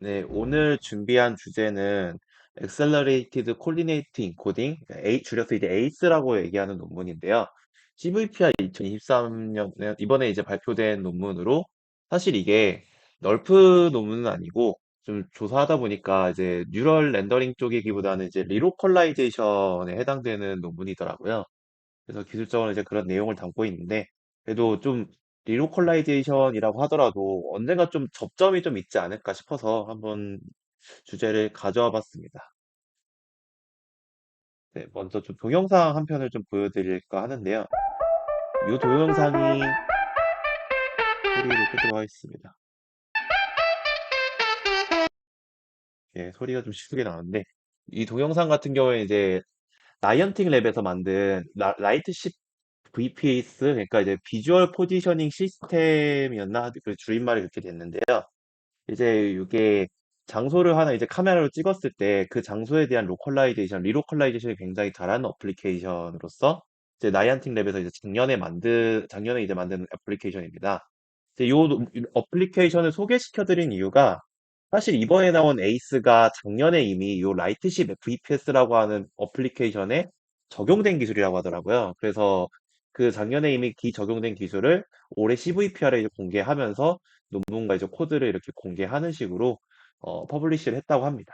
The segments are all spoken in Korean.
네, 오늘 준비한 주제는 Accelerated Coordinated Encoding, 줄여서 이제 ACE라고 얘기하는 논문인데요. CVPR 2023년, 이번에 이제 발표된 논문으로, 사실 이게 널프 논문은 아니고, 좀 조사하다 보니까 이제 뉴럴 렌더링 쪽이기보다는 이제 리로컬라이제이션에 해당되는 논문이더라고요. 그래서 기술적으로 이제 그런 내용을 담고 있는데, 그래도 좀 리로컬라이제이션이라고 하더라도 언젠가 좀 접점이 좀 있지 않을까 싶어서 한번 주제를 가져와 봤습니다. 네, 먼저 좀 동영상 한 편을 좀 보여드릴까 하는데요. 이 동영상이 소리를 끄도록 하겠습니다. 예, 소리가 좀 시끄게 나는데, 이 동영상 같은 경우에 이제 나이언팅 랩에서 만든 라이트십 VPS, 그러니까 이제 비주얼 포지셔닝 시스템이었나? 그 줄임말이 그렇게 됐는데요. 이제 이게 장소를 하나 이제 카메라로 찍었을 때 그 장소에 대한 리로컬라이제이션이 굉장히 잘하는 어플리케이션으로서 이제 나이안틱 랩에서 이제 작년에 이제 만든 애플리케이션입니다. 이제 요 어플리케이션을 소개시켜드린 이유가 사실 이번에 나온 에이스가 작년에 이미 요 라이트십 VPS라고 하는 어플리케이션에 적용된 기술이라고 하더라고요. 그래서 그 작년에 이미 적용된 기술을 올해 CVPR에 이제 공개하면서 논문과 이제 코드를 이렇게 공개하는 식으로 퍼블리시를 했다고 합니다.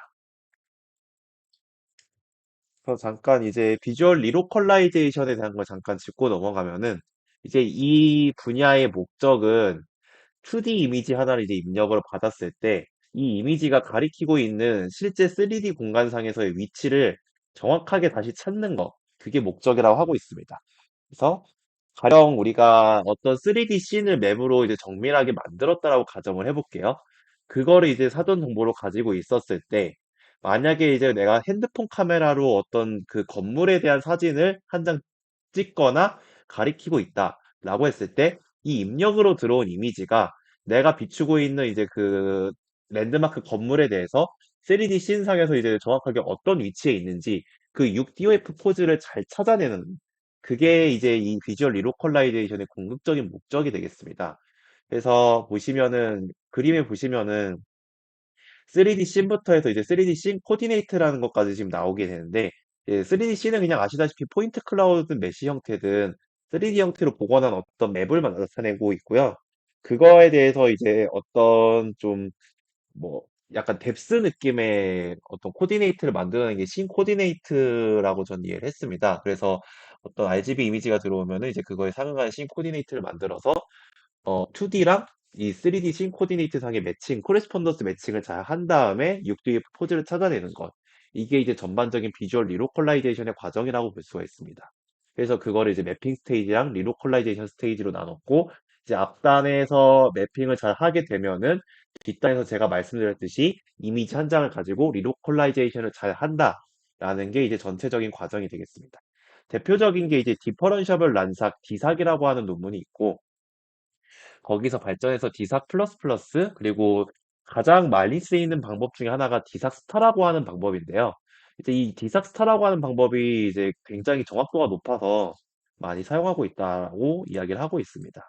그래서 잠깐 이제 비주얼 리로컬라이제이션에 대한 걸 잠깐 짚고 넘어가면은 이제 이 분야의 목적은 2D 이미지 하나를 이제 입력을 받았을 때 이 이미지가 가리키고 있는 실제 3D 공간상에서의 위치를 정확하게 다시 찾는 거. 그게 목적이라고 하고 있습니다. 그래서 가령 우리가 어떤 3D 씬을 맵으로 이제 정밀하게 만들었다라고 가정을 해볼게요. 그거를 이제 사전 정보로 가지고 있었을 때, 만약에 이제 내가 핸드폰 카메라로 어떤 그 건물에 대한 사진을 한 장 찍거나 가리키고 있다라고 했을 때, 이 입력으로 들어온 이미지가 내가 비추고 있는 이제 그 랜드마크 건물에 대해서 3D 씬상에서 이제 정확하게 어떤 위치에 있는지 그 6DOF 포즈를 잘 찾아내는 그게 이제 이 비주얼 리로컬라이제이션의 궁극적인 목적이 되겠습니다. 그래서 보시면은 그림에 보시면은 3D 씬부터 해서 이제 3D 씬 코디네이트라는 것까지 지금 나오게 되는데 3D 씬은 그냥 아시다시피 포인트 클라우드 메시 형태든 3D 형태로 복원한 어떤 맵을 나타내고 있고요. 그거에 대해서 이제 어떤 좀 뭐 약간 뎁스 느낌의 어떤 코디네이트를 만드는 게 씬 코디네이트라고 전 이해를 했습니다. 그래서 어떤 RGB 이미지가 들어오면은 이제 그거에 상응하는 씬 코디네이트를 만들어서 2D랑 이 3D 씬 코디네이트 상의 매칭, 코레스폰던스 매칭을 잘 한 다음에 6D 포즈를 찾아내는 것. 이게 이제 전반적인 비주얼 리로컬라이제이션의 과정이라고 볼 수가 있습니다. 그래서 그거를 이제 매핑 스테이지랑 리로컬라이제이션 스테이지로 나눴고, 이제 앞단에서 매핑을 잘 하게 되면은 뒷단에서 제가 말씀드렸듯이 이미지 한 장을 가지고 리로컬라이제이션을 잘 한다라는 게 이제 전체적인 과정이 되겠습니다. 대표적인 게 이제 디퍼런셔블 란삭, 디삭이라고 하는 논문이 있고, 거기서 발전해서 디삭 플러스 플러스 그리고 가장 많이 쓰이는 방법 중에 하나가 디삭 스타라고 하는 방법인데요. 이제 이 디삭 스타라고 하는 방법이 이제 굉장히 정확도가 높아서 많이 사용하고 있다고 이야기를 하고 있습니다.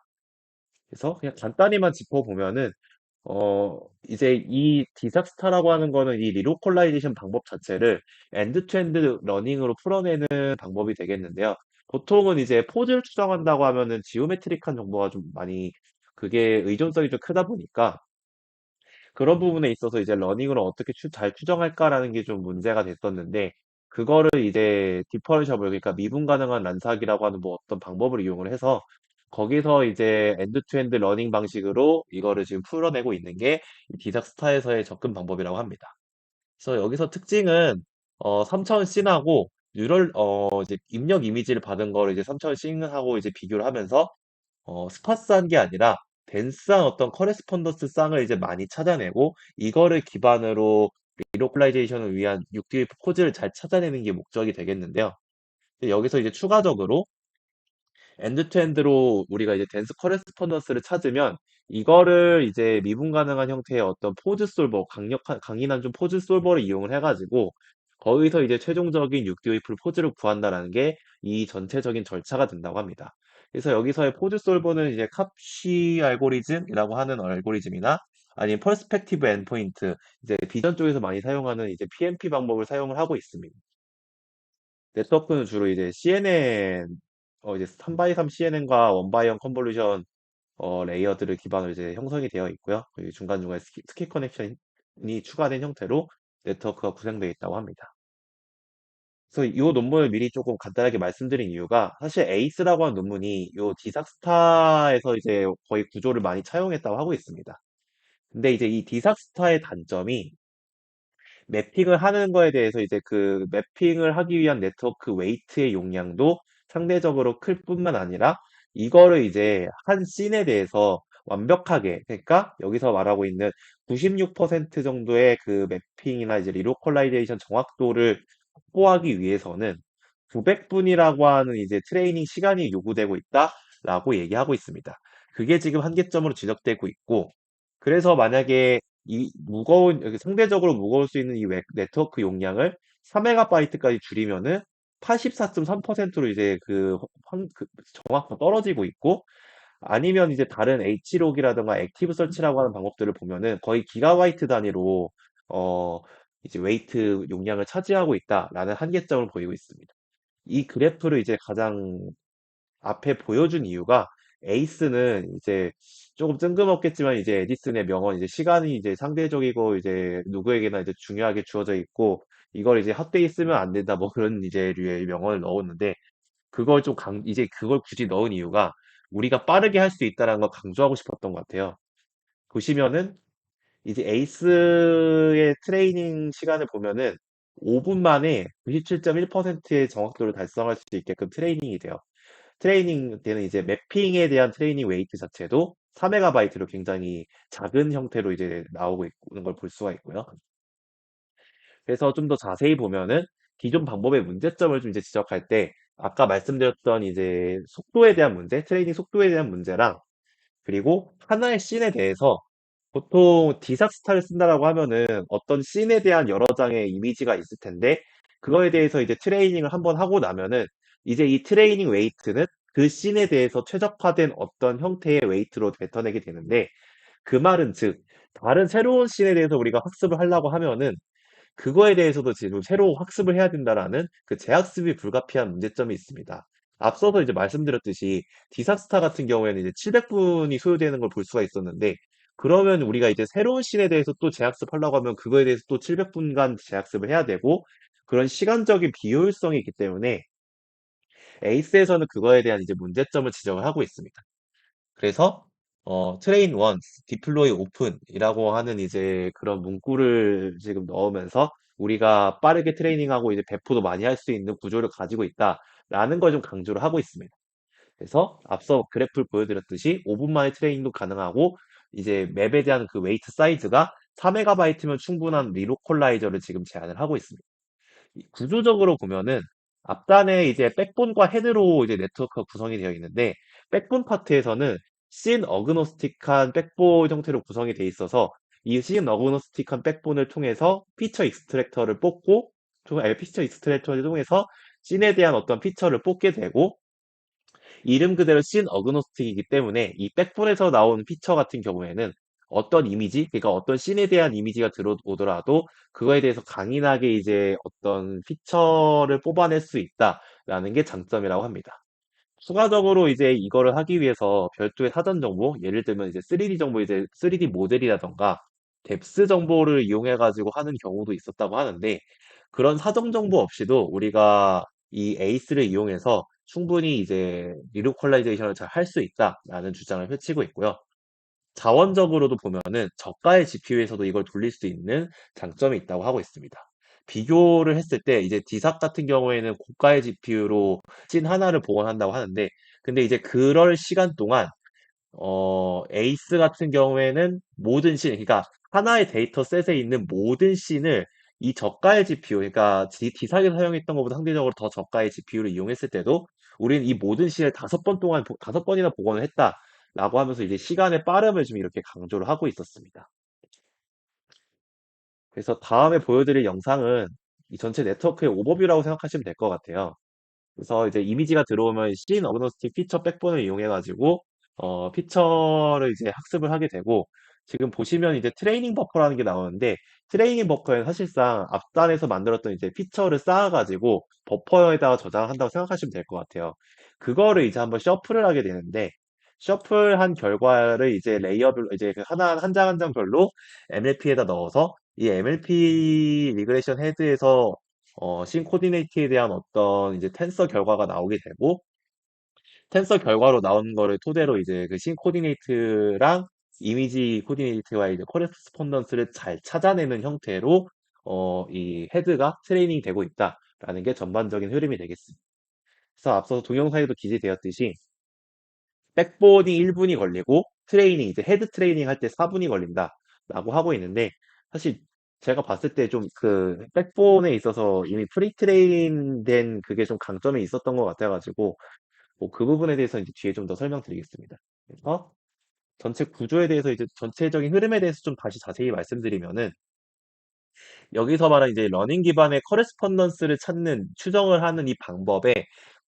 그래서 그냥 간단히만 짚어보면은 이제 이 디삭스타라고 하는 거는 이 리로컬라이제이션 방법 자체를 엔드 투엔드 러닝으로 풀어내는 방법이 되겠는데요. 보통은 이제 포즈를 추정한다고 하면은 지오메트릭한 정보가 좀 많이 그게 의존성이 좀 크다 보니까 그런 부분에 있어서 이제 러닝으로 어떻게 잘 추정할까라는 게 좀 문제가 됐었는데 그거를 이제 디퍼런셔블 그러니까 미분 가능한 란삭이라고 하는 뭐 어떤 방법을 이용을 해서 거기서 이제 엔드 투 엔드 러닝 방식으로 이거를 지금 풀어내고 있는 게 디삭스타에서의 접근 방법이라고 합니다. 그래서 여기서 특징은 3차원 씬하고 이제 입력 이미지를 받은 거를 이제 3차원 씬하고 이제 비교를 하면서 스파스한 게 아니라 덴스한 어떤 커레스폰던스 쌍을 이제 많이 찾아내고 이거를 기반으로 리로컬라이제이션을 위한 6D 포즈를 잘 찾아내는 게 목적이 되겠는데요. 여기서 이제 추가적으로 엔드 투 엔드로 우리가 이제 덴스 커레스폰던스를 찾으면 이거를 이제 미분 가능한 형태의 어떤 포즈 솔버, 강인한 좀 포즈 솔버를 이용을 해가지고 거기서 이제 최종적인 6D 포즈를 구한다라는 게 이 전체적인 절차가 된다고 합니다. 그래서 여기서의 포즈 솔버는 이제 캅시 알고리즘이라고 하는 알고리즘이나 아니면 퍼스펙티브 엔포인트, 이제 비전 쪽에서 많이 사용하는 이제 PMP 방법을 사용을 하고 있습니다. 네트워크는 주로 이제 CNN, 이제 3x3 CNN과 1x1 컨볼루션 레이어들을 기반으로 이제 형성이 되어 있고요. 그리고 중간중간에 스킵 커넥션이 추가된 형태로 네트워크가 구성되어 있다고 합니다. 그래서 이 논문을 미리 조금 간단하게 말씀드린 이유가 사실 에이스라고 하는 논문이 이 디삭스타에서 이제 거의 구조를 많이 차용했다고 하고 있습니다. 근데 이제 이 디삭스타의 단점이 매핑을 하는 거에 대해서 이제 그 매핑을 하기 위한 네트워크 웨이트의 용량도 상대적으로 클 뿐만 아니라 이거를 이제 한 씬에 대해서 완벽하게, 그러니까 여기서 말하고 있는 96% 정도의 그 매핑이나 이제 리로컬라이제이션 정확도를 확보하기 위해서는 900분이라고 하는 이제 트레이닝 시간이 요구되고 있다라고 얘기하고 있습니다. 그게 지금 한계점으로 지적되고 있고, 그래서 만약에 이 무거운 여기 상대적으로 무거울 수 있는 이 네트워크 용량을 4MB까지 줄이면은 84.3%로 이제 그 정확도 떨어지고 있고, 아니면 이제 다른 H록이라든가 액티브 설치라고 하는 방법들을 보면은 거의 기가바이트 단위로 어 이제 웨이트 용량을 차지하고 있다라는 한계점을 보이고 있습니다. 이 그래프를 이제 가장 앞에 보여준 이유가 에이스는 이제 조금 뜬금없겠지만 이제 에디슨의 명언 이제 시간이 이제 상대적이고 이제 누구에게나 이제 중요하게 주어져 있고 이걸 이제 헛되이 쓰면 안 된다 뭐 그런 이제 류의 명언을 넣었는데 그걸 좀 이제 그걸 굳이 넣은 이유가 우리가 빠르게 할 수 있다는 걸 강조하고 싶었던 것 같아요. 보시면은 이제 에이스의 트레이닝 시간을 보면은 5분 만에 97.1%의 정확도를 달성할 수 있게끔 트레이닝이 돼요. 트레이닝 때는 이제 매핑에 대한 트레이닝 웨이트 자체도 4MB로 굉장히 작은 형태로 이제 나오고 있는 걸 볼 수가 있고요. 그래서 좀 더 자세히 보면은 기존 방법의 문제점을 좀 이제 지적할 때 아까 말씀드렸던 이제 속도에 대한 문제, 트레이닝 속도에 대한 문제랑 그리고 하나의 씬에 대해서 보통 디삭스타를 쓴다라고 하면은 어떤 씬에 대한 여러 장의 이미지가 있을 텐데 그거에 대해서 이제 트레이닝을 한번 하고 나면은 이제 이 트레이닝 웨이트는 그 씬에 대해서 최적화된 어떤 형태의 웨이트로 뱉어내게 되는데 그 말은 즉 다른 새로운 씬에 대해서 우리가 학습을 하려고 하면은 그거에 대해서도 지금 새로 학습을 해야 된다라는 그 재학습이 불가피한 문제점이 있습니다. 앞서서 이제 말씀드렸듯이 디사스타 같은 경우에는 이제 700분이 소요되는 걸 볼 수가 있었는데 그러면 우리가 이제 새로운 씬에 대해서 또 재학습하려고 하면 그거에 대해서 또 700분간 재학습을 해야 되고 그런 시간적인 비효율성이 있기 때문에 에이스에서는 그거에 대한 이제 문제점을 지적을 하고 있습니다. 그래서 트레인 원스, 디플로이 오픈이라고 하는 이제 그런 문구를 지금 넣으면서 우리가 빠르게 트레이닝하고 이제 배포도 많이 할 수 있는 구조를 가지고 있다라는 걸 좀 강조를 하고 있습니다. 그래서 앞서 그래프를 보여드렸듯이 5분 만에 트레이닝도 가능하고 이제 맵에 대한 그 웨이트 사이즈가 4MB면 충분한 리로컬라이저를 지금 제안을 하고 있습니다. 구조적으로 보면은 앞단에 이제 백본과 헤드로 이제 네트워크가 구성이 되어 있는데 백본 파트에서는 씬 어그노스틱한 백본 형태로 구성이 되어 있어서 이 씬 어그노스틱한 백본을 통해서 피처 익스트랙터를 뽑고 피처 익스트랙터를 통해서 씬에 대한 어떤 피처를 뽑게 되고 이름 그대로 씬 어그노스틱이기 때문에 이 백본에서 나온 피처 같은 경우에는 어떤 이미지, 그러니까 어떤 씬에 대한 이미지가 들어오더라도 그거에 대해서 강인하게 이제 어떤 피처를 뽑아낼 수 있다라는 게 장점이라고 합니다. 추가적으로 이제 이거를 하기 위해서 별도의 사전 정보, 예를 들면 이제 3D 정보, 이제 3D 모델이라던가 뎁스 정보를 이용해 가지고 하는 경우도 있었다고 하는데 그런 사전 정보 없이도 우리가 이 에이스를 이용해서 충분히 이제 리로컬라이제이션을 잘 할 수 있다라는 주장을 펼치고 있고요. 자원적으로도 보면은 저가의 GPU에서도 이걸 돌릴 수 있는 장점이 있다고 하고 있습니다. 비교를 했을 때 이제 디삭 같은 경우에는 고가의 GPU로 씬 하나를 복원한다고 하는데 근데 이제 그럴 시간 동안 에이스 같은 경우에는 모든 씬, 그러니까 하나의 데이터셋에 있는 모든 씬을 이 저가의 GPU, 그러니까 디삭에서 사용했던 것보다 상대적으로 더 저가의 GPU를 이용했을 때도 우리는 이 모든 씬을 5번 동안, 5번이나 복원을 했다라고 하면서 이제 시간의 빠름을 좀 이렇게 강조를 하고 있었습니다. 그래서 다음에 보여드릴 영상은 이 전체 네트워크의 오버뷰라고 생각하시면 될 것 같아요. 그래서 이제 이미지가 들어오면 씬 어그노스틱 피처 백본을 이용해 가지고 피처를 이제 학습을 하게 되고 지금 보시면 이제 트레이닝 버퍼라는 게 나오는데 트레이닝 버퍼는 사실상 앞단에서 만들었던 이제 피처를 쌓아가지고 버퍼에다가 저장한다고 생각하시면 될 것 같아요. 그거를 이제 한번 셔플을 하게 되는데 셔플한 결과를 이제 레이어별로 이제 그 하나 한 장 한 장별로 MLP에다 넣어서 이 MLP 리그레이션 헤드에서 씬 코디네이트에 대한 어떤 이제 텐서 결과가 나오게 되고 텐서 결과로 나온 거를 토대로 이제 그 씬 코디네이트랑 이미지 코디네이트와 이제 코레스폰던스를 잘 찾아내는 형태로 이 헤드가 트레이닝 되고 있다라는 게 전반적인 흐름이 되겠습니다. 그래서 앞서 동영상에도 기재되었듯이 백본이 1분이 걸리고 트레이닝 이제 헤드 트레이닝 할 때 4분이 걸린다라고 하고 있는데 사실 제가 봤을 때 좀 그 백본에 있어서 이미 프리 트레인 된 그게 좀 강점이 있었던 것 같아가지고 뭐 그 부분에 대해서 이제 뒤에 좀 더 설명드리겠습니다. 그래서 전체 구조에 대해서 이제 전체적인 흐름에 대해서 좀 다시 자세히 말씀드리면은 여기서 말하는 이제 러닝 기반의 커레스폰던스를 찾는 추정을 하는 이 방법의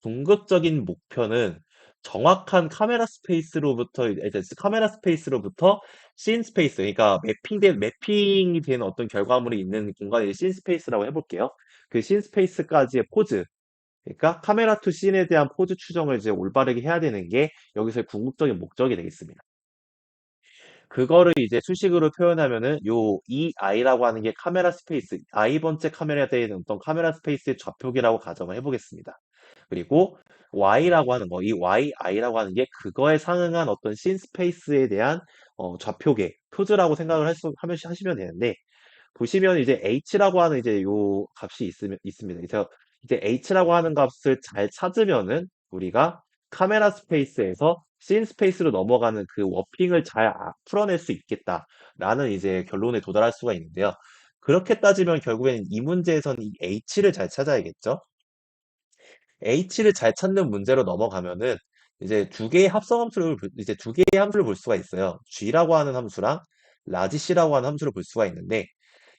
궁극적인 목표는 정확한 카메라 스페이스로부터 이제 카메라 스페이스로부터 씬 스페이스 그러니까 매핑이 된 어떤 결과물이 있는 공간이 씬 스페이스라고 해볼게요. 그 씬 스페이스까지의 포즈 그러니까 카메라 투 씬에 대한 포즈 추정을 이제 올바르게 해야 되는 게 여기서의 궁극적인 목적이 되겠습니다. 그거를 이제 수식으로 표현하면은 요 EI라고 하는 게 카메라 스페이스, I 번째 카메라에 대한 어떤 카메라 스페이스의 좌표기라고 가정을 해보겠습니다. 그리고 Y라고 하는 거, 이 YI라고 하는 게 그거에 상응한 어떤 씬 스페이스에 대한 좌표계, 표즈라고 생각을 하시면 되는데 보시면 이제 h라고 하는 이제 요 값이 있습니다. 그래서 이제 h라고 하는 값을 잘 찾으면은 우리가 카메라 스페이스에서 씬 스페이스로 넘어가는 그 워핑을 잘 풀어낼 수 있겠다라는 이제 결론에 도달할 수가 있는데요. 그렇게 따지면 결국에는 이 문제에서는 이 h를 잘 찾아야겠죠. h를 잘 찾는 문제로 넘어가면은 이제 이제 두 개의 함수를 볼 수가 있어요. g라고 하는 함수랑 라지 c라고 하는 함수를 볼 수가 있는데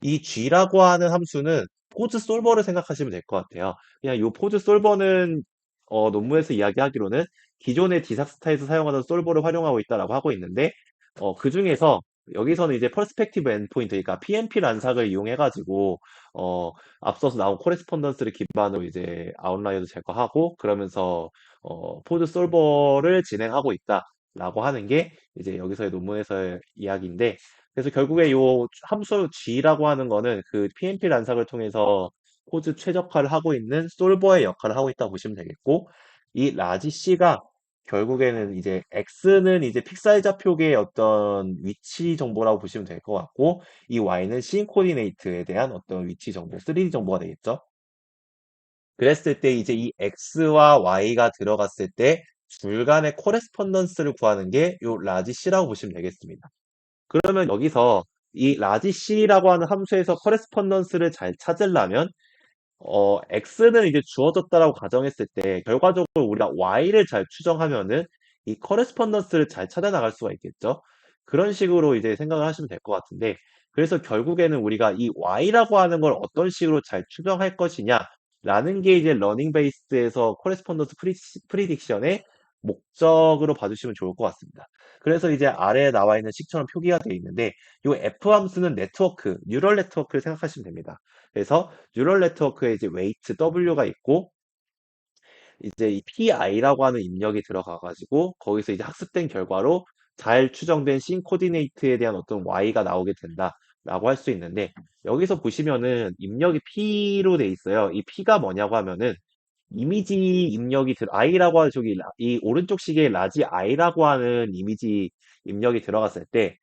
이 g라고 하는 함수는 포즈 솔버를 생각하시면 될 것 같아요. 그냥 이 포즈 솔버는 논문에서 이야기하기로는 기존의 디삭스타에서 사용하던 솔버를 활용하고 있다라고 하고 있는데 그 중에서 여기서는 이제 퍼스펙티브 엔드포인트 그러니까 PMP 란삭을 이용해가지고 앞서서 나온 코레스폰던스를 기반으로 이제 아웃라이어도 제거하고 그러면서 포드 솔버를 진행하고 있다라고 하는 게 이제 여기서의 논문에서의 이야기인데 그래서 결국에 요 함수 G라고 하는 거는 그 PMP 란삭을 통해서 포즈 최적화를 하고 있는 솔버의 역할을 하고 있다고 보시면 되겠고 이 라지 C가 결국에는 이제 X는 이제 픽사일 좌표계의 어떤 위치 정보라고 보시면 될 것 같고 이 Y는 씬 코디네이트에 대한 어떤 위치 정보, 3D 정보가 되겠죠. 그랬을 때 이제 이 X와 Y가 들어갔을 때 줄 간의 코레스폰던스를 구하는 게 요 라지 C라고 보시면 되겠습니다. 그러면 여기서 이 라지 C라고 하는 함수에서 코레스폰던스를 잘 찾으려면 X는 이제 주어졌다라고 가정했을 때 결과적으로 우리가 Y를 잘 추정하면은 이 커레스pondence를 잘 찾아 나갈 수가 있겠죠. 그런 식으로 이제 생각을 하시면 될 것 같은데 그래서 결국에는 우리가 이 Y라고 하는 걸 어떤 식으로 잘 추정할 것이냐라는 게 이제 러닝 베이스에서 커레스폰던스 프리딕션의 목적으로 봐주시면 좋을 것 같습니다. 그래서 이제 아래에 나와 있는 식처럼 표기가 되어 있는데 이 F 함수는 네트워크, 뉴럴 네트워크를 생각하시면 됩니다. 그래서 뉴럴 네트워크에 이제 웨이트 W가 있고 이제 이 PI라고 하는 입력이 들어가가지고 거기서 이제 학습된 결과로 잘 추정된 씬 코디네이트에 대한 어떤 Y가 나오게 된다라고 할 수 있는데 여기서 보시면은 입력이 P로 돼 있어요. 이 P가 뭐냐고 하면은 이미지 입력이 I라고 하는 이 오른쪽 시계에 라지 I라고 하는 이미지 입력이 들어갔을 때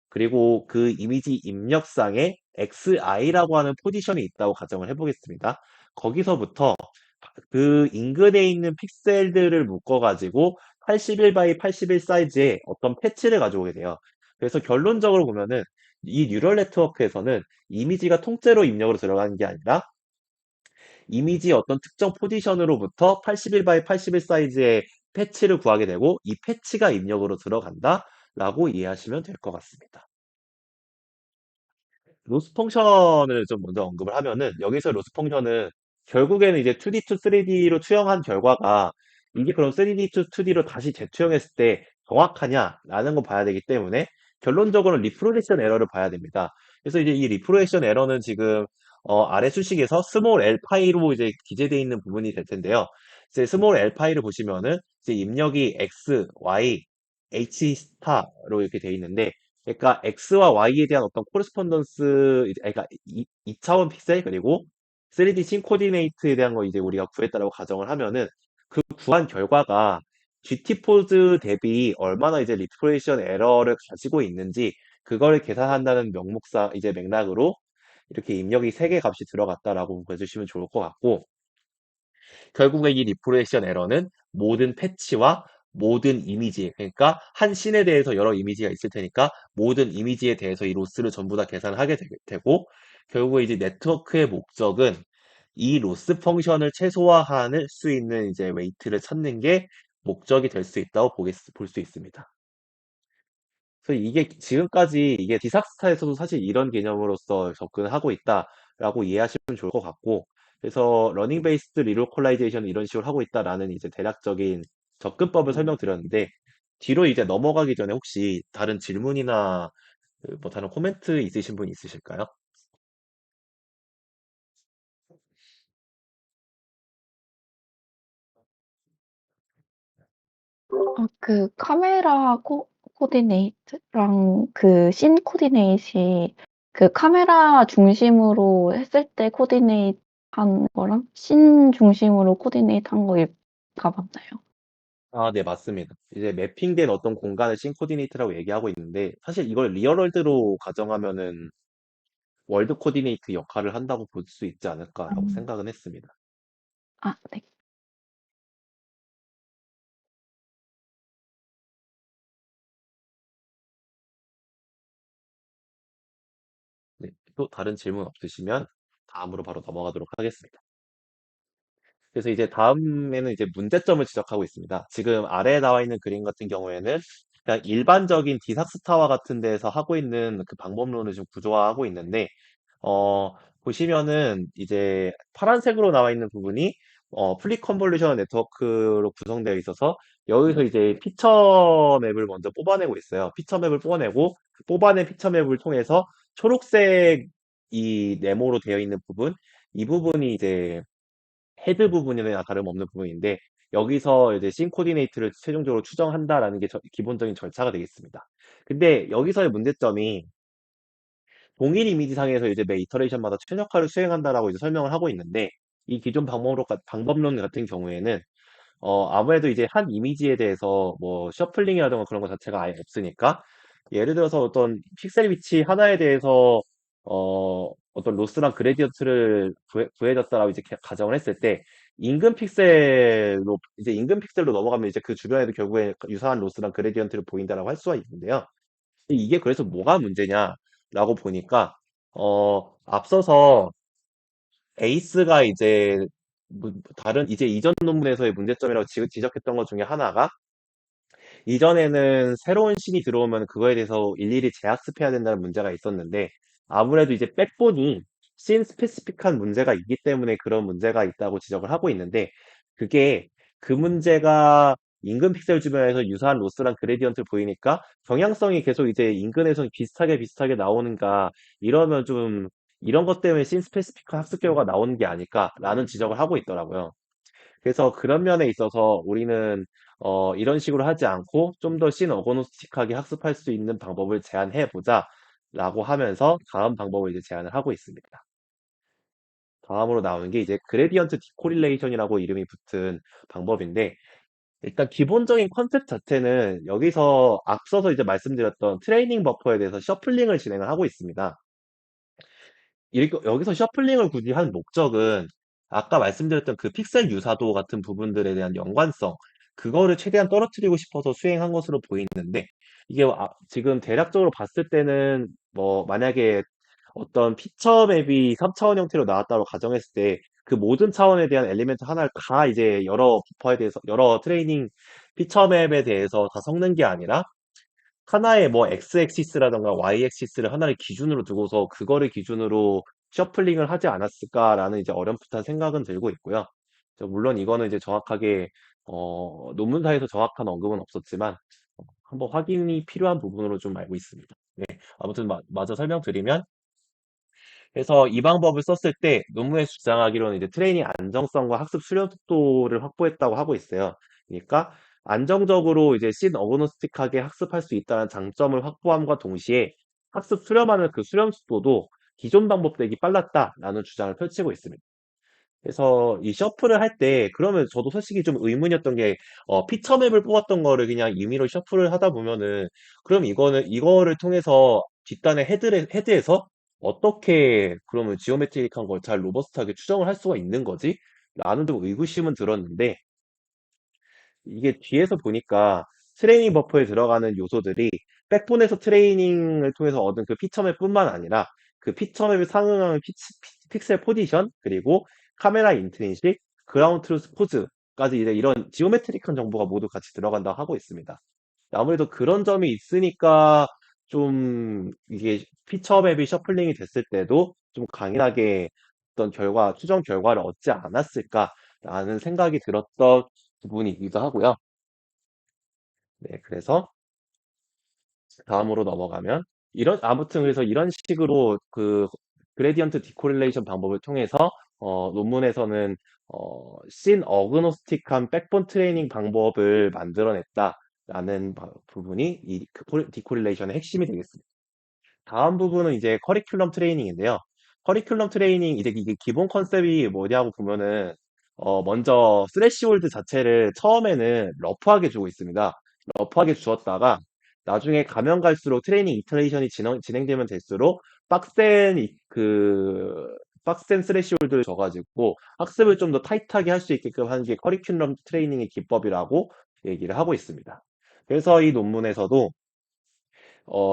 그리고 그 이미지 입력상에 XI라고 하는 포지션이 있다고 가정을 해보겠습니다. 거기서부터 그 인근에 있는 픽셀들을 묶어가지고 81 by 81 사이즈의 어떤 패치를 가져오게 돼요. 그래서 결론적으로 보면은 이 뉴럴 네트워크에서는 이미지가 통째로 입력으로 들어가는 게 아니라 이미지 어떤 특정 포지션으로부터 81 by 81 사이즈의 패치를 구하게 되고 이 패치가 입력으로 들어간다라고 이해하시면 될 것 같습니다. 로스 펑션을 좀 먼저 언급을 하면은 여기서 로스 펑션은 결국에는 이제 2D to 3D로 투영한 결과가 이게 그럼 3D to 2D로 다시 재투영했을 때 정확하냐라는 거 봐야 되기 때문에 결론적으로는 리프레션 에러를 봐야 됩니다. 그래서 이제 이 리프레션 에러는 지금 아래 수식에서 스몰 l 파이로 이제 기재되어 있는 부분이 될 텐데요. 이제 스몰 l 파이를 보시면은 이제 입력이 x, y, h 스타로 이렇게 되어 있는데, 그러니까 x와 y에 대한 어떤 코레스폰던스, 그러니까 2차원 픽셀 그리고 3D 씬 코디네이트에 대한 거 이제 우리가 구했다라고 가정을 하면은 그 구한 결과가 GT 포즈 대비 얼마나 이제 리프레션 에러를 가지고 있는지 그걸 계산한다는 명목상 이제 맥락으로 이렇게 입력이 3개 값이 들어갔다라고 해주시면 좋을 것 같고, 결국에 이 리프레션 에러는 모든 패치와 모든 이미지, 그러니까 한 씬에 대해서 여러 이미지가 있을 테니까 모든 이미지에 대해서 이 로스를 전부 다 계산하게 되고, 결국에 이제 네트워크의 목적은 이 로스 펑션을 최소화할 수 있는 이제 웨이트를 찾는 게 목적이 될 수 있다고 볼 수 있습니다. 그래서 이게 지금까지 이게 디삭스타에서도 사실 이런 개념으로서 접근하고 있다라고 이해하시면 좋을 것 같고, 그래서 러닝 베이스드 리로컬라이제이션을 이런 식으로 하고 있다라는 이제 대략적인 접근법을 설명드렸는데, 뒤로 이제 넘어가기 전에 혹시 다른 질문이나 그뭐 다른 코멘트 있으신 분 있으실까요? 그 카메라 코디네이트랑 그 씬 코디네이트이 그 카메라 중심으로 했을 때 코디네이트 한 거랑 씬 중심으로 코디네이트 한 거가 맞나요? 아, 네, 맞습니다. 이제 매핑된 어떤 공간을 씬 코디네이트라고 얘기하고 있는데, 사실 이걸 리얼월드로 가정하면은 월드 코디네이트 역할을 한다고 볼 수 있지 않을까라고 음. 생각은 했습니다. 네. 네, 또 다른 질문 없으시면 다음으로 바로 넘어가도록 하겠습니다. 그래서 이제 다음에는 이제 문제점을 지적하고 있습니다. 지금 아래에 나와 있는 그림 같은 경우에는 그냥 일반적인 디삭스타와 같은 데에서 하고 있는 그 방법론을 좀 구조화하고 있는데, 보시면은 이제 파란색으로 나와 있는 부분이 플리 컨볼루션 네트워크로 구성되어 있어서 여기서 이제 피처 맵을 먼저 뽑아내고 있어요. 피처 맵을 뽑아내고 그 뽑아낸 피처 맵을 통해서 초록색 이 네모로 되어 있는 부분, 이 부분이 이제 헤드 부분이나 다름없는 부분인데, 여기서 이제 씬 코디네이트를 최종적으로 추정한다라는 게 기본적인 절차가 되겠습니다. 근데 여기서의 문제점이 동일 이미지상에서 이제 매 이터레이션마다 최적화를 수행한다라고 이제 설명을 하고 있는데, 이 기존 방법론 같은 경우에는 아무래도 이제 한 이미지에 대해서 뭐 셔플링이라든가 그런 것 자체가 아예 없으니까, 예를 들어서 어떤 픽셀 위치 하나에 대해서 어떤 로스랑 그레디언트를 구해졌다라고 이제 가정을 했을 때, 인근 픽셀로 넘어가면 이제 그 주변에도 결국에 유사한 로스랑 그레디언트를 보인다라고 할 수가 있는데요. 이게 그래서 뭐가 문제냐라고 보니까, 앞서서 에이스가 이제 다른 이제 이전 논문에서의 문제점이라고 지적했던 것 중에 하나가, 이전에는 새로운 신이 들어오면 그거에 대해서 일일이 재학습해야 된다는 문제가 있었는데, 아무래도 이제 백본이 신 스페시픽한 문제가 있기 때문에 그런 문제가 있다고 지적을 하고 있는데, 그게 그 문제가 인근 픽셀 주변에서 유사한 로스랑 그레디언트를 보이니까 경향성이 계속 이제 인근에서 비슷하게 나오는가, 이러면 좀 이런 것 때문에 신 스페시픽한 학습 결과가 나오는 게 아닐까라는 지적을 하고 있더라고요. 그래서 그런 면에 있어서 우리는 이런 식으로 하지 않고 좀 더 신어거노스틱하게 학습할 수 있는 방법을 제안해 보자 라고 하면서 다음 방법을 이제 제안을 하고 있습니다. 다음으로 나오는 게 이제 그레디언트 디코릴레이션이라고 이름이 붙은 방법인데, 일단 기본적인 컨셉 자체는 여기서 앞서서 이제 말씀드렸던 트레이닝 버퍼에 대해서 셔플링을 진행을 하고 있습니다. 여기서 셔플링을 굳이 한 목적은 아까 말씀드렸던 그 픽셀 유사도 같은 부분들에 대한 연관성, 그거를 최대한 떨어뜨리고 싶어서 수행한 것으로 보이는데, 이게 지금 대략적으로 봤을 때는 뭐 만약에 어떤 피처 맵이 3차원 형태로 나왔다고 가정했을 때 그 모든 차원에 대한 엘리멘트 하나를 다 이제 여러 부퍼에 대해서 여러 트레이닝 피처 맵에 대해서 다 섞는 게 아니라 하나의 뭐 x-액시스라던가 y-액시스를 하나를 기준으로 두고서 그거를 기준으로 셔플링을 하지 않았을까라는 이제 어렴풋한 생각은 들고 있고요. 물론 이거는 이제 정확하게 논문사에서 정확한 언급은 없었지만 한번 확인이 필요한 부분으로 좀 알고 있습니다. 네, 아무튼 마저 설명드리면, 그래서 이 방법을 썼을 때 논문에서 주장하기로는 이제 트레이닝 안정성과 학습 수렴도를 확보했다고 하고 있어요. 그러니까 안정적으로 이제 어그노스틱하게 학습할 수 있다는 장점을 확보함과 동시에 학습 수렴하는 그 수렴 속도도 기존 방법 대비 빨랐다라는 주장을 펼치고 있습니다. 그래서 이 셔플을 할 때 그러면 저도 솔직히 좀 의문이었던 게 피처맵을 뽑았던 거를 그냥 임의로 셔플을 하다 보면은 그럼 이거를 통해서 뒷단의 헤드에서 어떻게 그러면 지오메트릭한 걸 잘 로버스트하게 추정을 할 수가 있는 거지? 라는 좀 의구심은 들었는데 이게 뒤에서 보니까 트레이닝 버퍼에 들어가는 요소들이 백본에서 트레이닝을 통해서 얻은 그 피처맵뿐만 아니라 그 피처맵에 상응하는 픽셀 포지션 그리고 카메라 인트린식, 그라운드 트루스 포즈까지 이제 이런 지오메트릭한 정보가 모두 같이 들어간다고 하고 있습니다. 아무래도 그런 점이 있으니까 좀 이게 피처맵이 셔플링이 됐을 때도 좀 강인하게 어떤 추정 결과를 얻지 않았을까라는 생각이 들었던 부분이기도 하고요. 네, 그래서 다음으로 넘어가면 아무튼 그래서 이런 식으로 그 그레디언트 디코릴레이션 방법을 통해서 논문에서는 씬 어그노스틱한 백본 트레이닝 방법을 만들어냈다라는 부분이 이 디코릴레이션의 핵심이 되겠습니다. 다음 부분은 이제 커리큘럼 트레이닝인데요. 커리큘럼 트레이닝 이제 이게 기본 컨셉이 뭐냐고 보면은 먼저 스레시홀드 자체를 처음에는 러프하게 주고 있습니다. 러프하게 주었다가 나중에 가면 갈수록 트레이닝 이터레이션이 진행되면 될수록 빡센 빡센 스레시홀드를 줘가지고 학습을 좀 더 타이트하게 할 수 있게끔 하는 게 커리큘럼 트레이닝의 기법이라고 얘기를 하고 있습니다. 그래서 이 논문에서도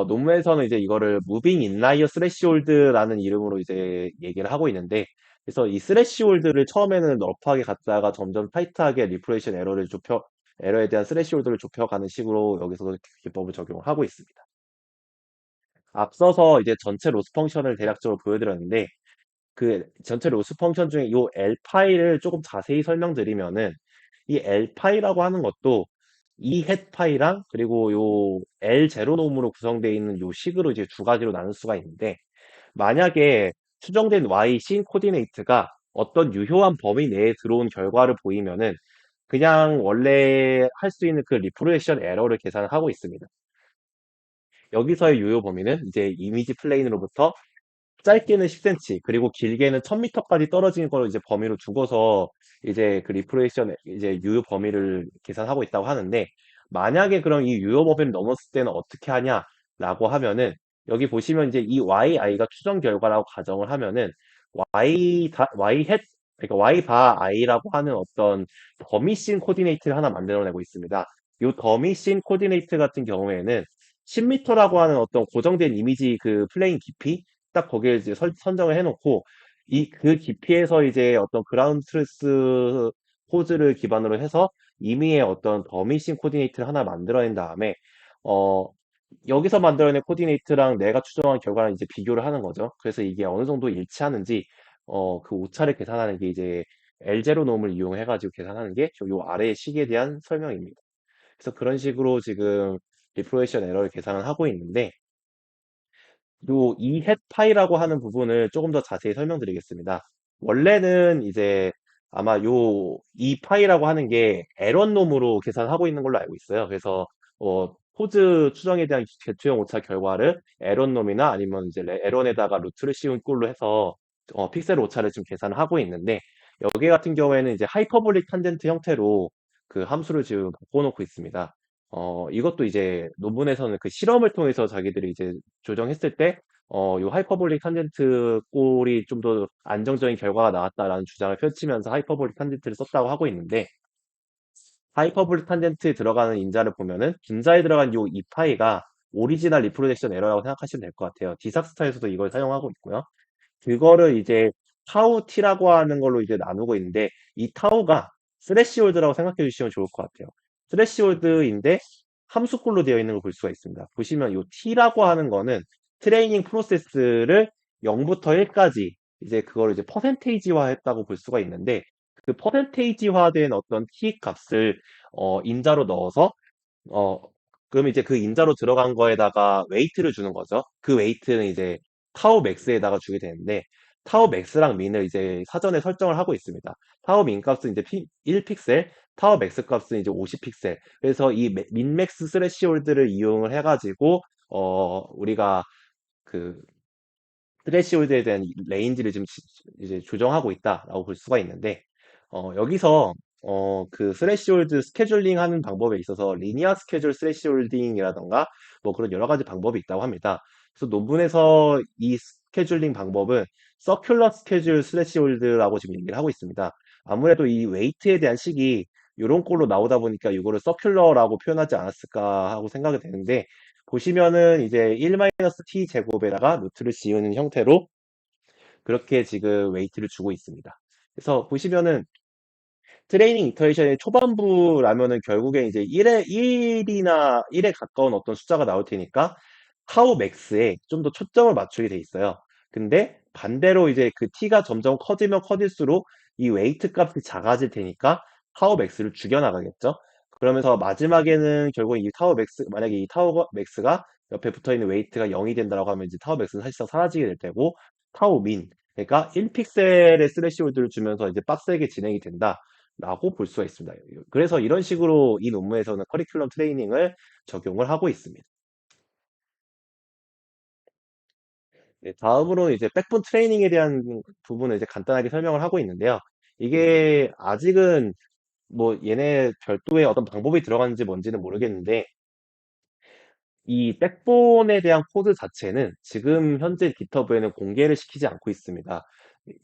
논문에서는 이제 이거를 무빙 인라이어 스레시홀드라는 이름으로 이제 얘기를 하고 있는데, 그래서 이 스레시홀드를 처음에는 러프하게 갔다가 점점 타이트하게 리프레션 에러에 대한 스레시홀드를 좁혀가는 식으로 여기서도 기법을 적용을 하고 있습니다. 앞서서 이제 전체 로스 펑션을 대략적으로 보여드렸는데, 그 전체 로스 펑션 중에 이 L 파이를 조금 자세히 설명드리면은 이 L 파이라고 하는 것도 이 헷 파이랑 그리고 요 L 제로놈으로 구성되어 있는 요 식으로 이제 두 가지로 나눌 수가 있는데 만약에 추정된 Y 씬 코디네이트가 어떤 유효한 범위 내에 들어온 결과를 보이면은 그냥 원래 할 수 있는 그 리프레션 에러를 계산을 하고 있습니다. 여기서의 유효 범위는 이제 이미지 플레인으로부터 짧게는 10cm, 그리고 길게는 1000m까지 떨어지는 걸 이제 범위로 두고서 이제 그 리프레이션 이제 유효 범위를 계산하고 있다고 하는데 만약에 그럼 이 유효 범위를 넘었을 때는 어떻게 하냐라고 하면은 여기 보시면 이제 이 yi가 추정 결과라고 가정을 하면은 y 햇 그러니까 y 바 i라고 하는 어떤 더미씬 코디네이트를 하나 만들어내고 있습니다. 이 더미씬 코디네이트 같은 경우에는 10m라고 하는 어떤 고정된 이미지 그 플레인 깊이 딱 거기에 이제 선정을 해놓고 그 깊이에서 이제 어떤 그라운드 트루스 포즈를 기반으로 해서 임의의 어떤 더미싱 코디네이트를 하나 만들어낸 다음에 어 여기서 만들어낸 코디네이트랑 내가 추정한 결과랑 이제 비교를 하는 거죠. 그래서 이게 어느 정도 일치하는지 그 오차를 계산하는 게 이제 L0놈을 이용해가지고 계산하는 게 요 아래의 식에 대한 설명입니다. 그래서 그런 식으로 지금 리프레션 에러를 계산을 하고 있는데 요 이 헷 파이라고 하는 부분을 조금 더 자세히 설명드리겠습니다. 원래는 이제 아마 이 파이라고 하는 게 에런놈으로 계산하고 있는 걸로 알고 있어요. 그래서 포즈 추정에 대한 개투형 오차 결과를 에런놈이나 아니면 이제 에런에다가 루트를 씌운 꼴로 해서 픽셀 오차를 지금 계산하고 있는데 여기 같은 경우에는 이제 하이퍼볼릭 탄젠트 형태로 그 함수를 지금 바꿔놓고 있습니다. 이것도 이제 논문에서는 그 실험을 통해서 자기들이 이제 조정했을 때, 요 하이퍼볼릭 탄젠트 꼴이 좀 더 안정적인 결과가 나왔다라는 주장을 펼치면서 하이퍼볼릭 탄젠트를 썼다고 하고 있는데, 하이퍼볼릭 탄젠트에 들어가는 인자를 보면은, 분자에 들어간 요 이파이가 오리지널 리프로젝션 에러라고 생각하시면 될 것 같아요. 디삭스타에서도 이걸 사용하고 있고요. 그거를 이제 타우 t라고 하는 걸로 이제 나누고 있는데 이 타우가 스레시홀드라고 생각해 주시면 좋을 것 같아요. 스레시홀드인데 함수꼴로 되어 있는 걸 볼 수가 있습니다. 보시면 이 t라고 하는 거는 트레이닝 프로세스를 0부터 1까지 이제 그걸 이제 퍼센테이지화 했다고 볼 수가 있는데 그 퍼센테이지화된 어떤 t 값을 인자로 넣어서 어, 그럼 이제 그 인자로 들어간 거에다가 웨이트를 주는 거죠. 그 웨이트는 이제 타워 맥스에다가 주게 되는데, 타워 맥스랑 민을 이제 사전에 설정을 하고 있습니다. 타워 민 값은 이제 1픽셀, 타워 맥스 값은 이제 50픽셀. 그래서 이 민맥스 스레시홀드를 이용을 해가지고, 우리가 그 스레시홀드에 대한 레인지를 좀 이제 조정하고 있다라고 볼 수가 있는데, 여기서 그 스레시홀드 스케줄링 하는 방법에 있어서 리니어 스케줄 스레시홀딩이라던가 뭐 그런 여러 가지 방법이 있다고 합니다. 그래서 논문에서 이 스케줄링 방법은 서큘러 스케줄 스레시홀드라고 지금 얘기를 하고 있습니다. 아무래도 이 웨이트에 대한 식이 이런 꼴로 나오다 보니까 이거를 서큘러라고 표현하지 않았을까 하고 생각이 되는데, 보시면은 이제 1-t 제곱에다가 루트를 지우는 형태로 그렇게 지금 웨이트를 주고 있습니다. 그래서 보시면은 트레이닝 이터레이션의 초반부라면은 결국에 이제 1에 가까운 어떤 숫자가 나올 테니까 타우 맥스에 좀 더 초점을 맞추게 돼 있어요. 근데 반대로 이제 그 t가 점점 커지면 커질수록 이 웨이트 값이 작아질 테니까 타우 맥스를 죽여나가겠죠. 그러면서 마지막에는 결국 이 타워 맥스, 만약에 이 타워 맥스가 옆에 붙어 있는 웨이트가 0이 된다고 하면 이제 타워 맥스는 사실상 사라지게 될 테고, 타워 민, 그러니까 1픽셀의 스레시홀드를 주면서 이제 빡세게 진행이 된다. 라고 볼 수가 있습니다. 그래서 이런 식으로 이 논문에서는 커리큘럼 트레이닝을 적용을 하고 있습니다. 네, 다음으로 이제 백본 트레이닝에 대한 부분을 이제 간단하게 설명을 하고 있는데요. 이게 아직은 뭐 얘네 별도의 어떤 방법이 들어가는지 뭔지는 모르겠는데, 이 백본에 대한 코드 자체는 지금 현재 GitHub에는 공개를 시키지 않고 있습니다.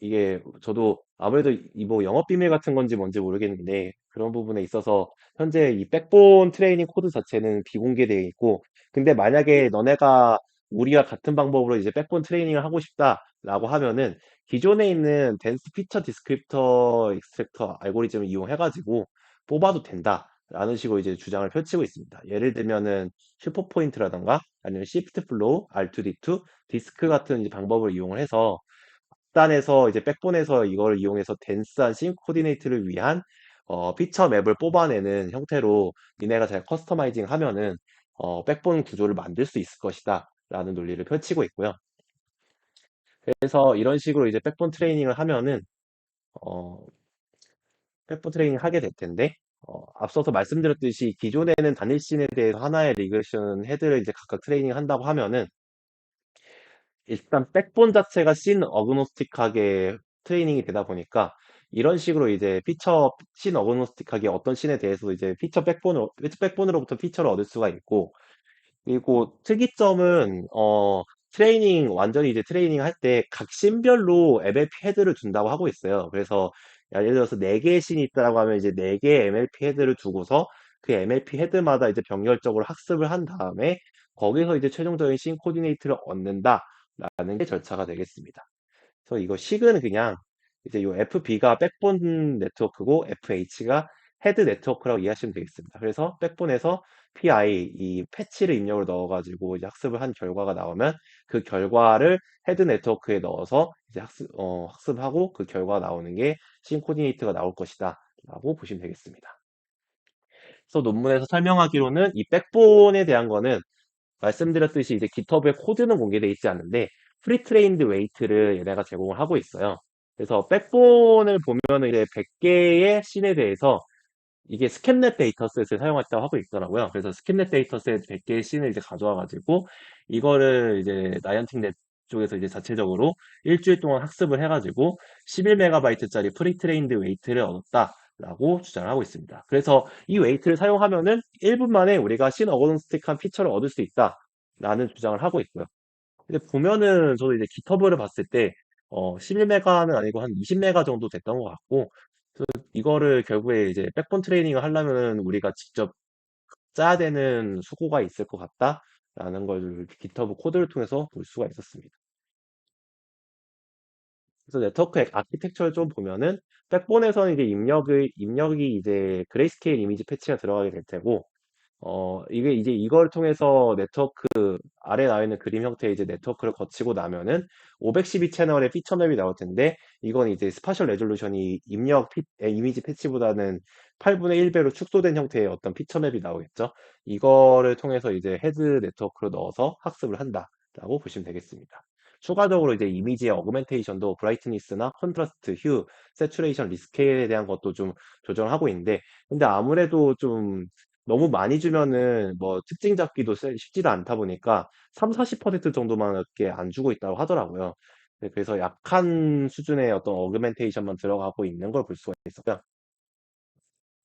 이게 저도 아무래도 이 뭐 영업 비밀 같은 건지 뭔지 모르겠는데, 그런 부분에 있어서 현재 이 백본 트레이닝 코드 자체는 비공개되어 있고, 근데 만약에 너네가 우리가 같은 방법으로 이제 백본 트레이닝을 하고 싶다라고 하면은 기존에 있는 댄스 피처 디스크립터 익스트랙터 알고리즘을 이용해가지고 뽑아도 된다라는 식으로 이제 주장을 펼치고 있습니다. 예를 들면은 슈퍼 포인트라던가 아니면 시프트 플로우, R2D2, 디스크 같은 이제 방법을 이용을 해서 앞단에서 이제 백본에서 이걸 이용해서 댄스한 싱 코디네이트를 위한 피처 맵을 뽑아내는 형태로 니네가 잘 커스터마이징 하면은 백본 구조를 만들 수 있을 것이다 라는 논리를 펼치고 있고요. 그래서 이런 식으로 이제 백본 트레이닝을 하면은 어, 백본 트레이닝 하게 될 텐데, 앞서서 말씀드렸듯이 기존에는 단일 씬에 대해서 하나의 리그레션 헤드를 이제 각각 트레이닝 한다고 하면은 일단 백본 자체가 씬 어그노스틱하게 트레이닝이 되다 보니까 이런 식으로 이제 피처 씬 어그노스틱하게 어떤 씬에 대해서 이제 백본으로부터 피처를 얻을 수가 있고, 그리고 특이점은 트레이닝 완전히 이제 트레이닝 할 때 각 씬별로 MLP 헤드를 준다고 하고 있어요. 그래서 예를 들어서 4개의 씬이 있다라고 하면 이제 4개의 MLP 헤드를 두고서 그 MLP 헤드마다 이제 병렬적으로 학습을 한 다음에 거기서 이제 최종적인 씬 코디네이트를 얻는다라는 게 절차가 되겠습니다. 그래서 이거 식은 그냥 이제 이 FB가 백본 네트워크고 FH가 헤드 네트워크라고 이해하시면 되겠습니다. 그래서 백본에서 PI 이 패치를 입력을 넣어가지고 이제 학습을 한 결과가 나오면 그 결과를 헤드 네트워크에 넣어서 이제 학습하고 그 결과가 나오는 게 씬 코디네이트가 나올 것이다 라고 보시면 되겠습니다. 그래서 논문에서 설명하기로는 이 백본에 대한 거는 말씀드렸듯이 이제 GitHub에 코드는 공개되어 있지 않는데 프리트레인드 웨이트를 얘네가 제공을 하고 있어요. 그래서 백본을 보면은 이제 100개의 씬에 대해서 이게 스캔넷 데이터셋을 사용했다고 하고 있더라고요. 그래서 스캔넷 데이터셋 100개의 씬을 이제 가져와가지고 이거를 이제 나이언틱넷 쪽에서 이제 자체적으로 일주일 동안 학습을 해가지고 11MB짜리 프리트레인드 웨이트를 얻었다라고 주장을 하고 있습니다. 그래서 이 웨이트를 사용하면은 1분 만에 우리가 씬 어거노스틱한 피처를 얻을 수 있다라는 주장을 하고 있고요. 근데 보면은 저도 이제 GitHub를 봤을 때 11메가는 아니고 한 20메가 정도 됐던 것 같고, 이거를 결국에 이제 백본 트레이닝을 하려면은 우리가 직접 짜야 되는 수고가 있을 것 같다라는 걸 GitHub 코드를 통해서 볼 수가 있었습니다. 그래서 네트워크 아키텍처를 좀 보면은 백본에서는 이제 입력이 이제 그레이스케일 이미지 패치가 들어가게 될 테고, 이게 이제 이걸 통해서 네트워크, 아래 나와 있는 그림 형태의 이제 네트워크를 거치고 나면은 512 채널의 피처맵이 나올 텐데, 이건 이제 스파셜 레졸루션이 이미지 패치보다는 8분의 1배로 축소된 형태의 어떤 피처맵이 나오겠죠. 이거를 통해서 이제 헤드 네트워크로 넣어서 학습을 한다라고 보시면 되겠습니다. 추가적으로 이제 이미지의 어그멘테이션도 브라이트니스나 컨트라스트, 휴, 세츄레이션, 리스케일에 대한 것도 좀 조정하고 있는데, 근데 아무래도 좀 너무 많이 주면은 뭐 특징 잡기도 쉽지도 않다 보니까 3, 40% 정도만밖에 안 주고 있다고 하더라고요. 네, 그래서 약한 수준의 어떤 어그멘테이션만 들어가고 있는 걸 볼 수가 있어요.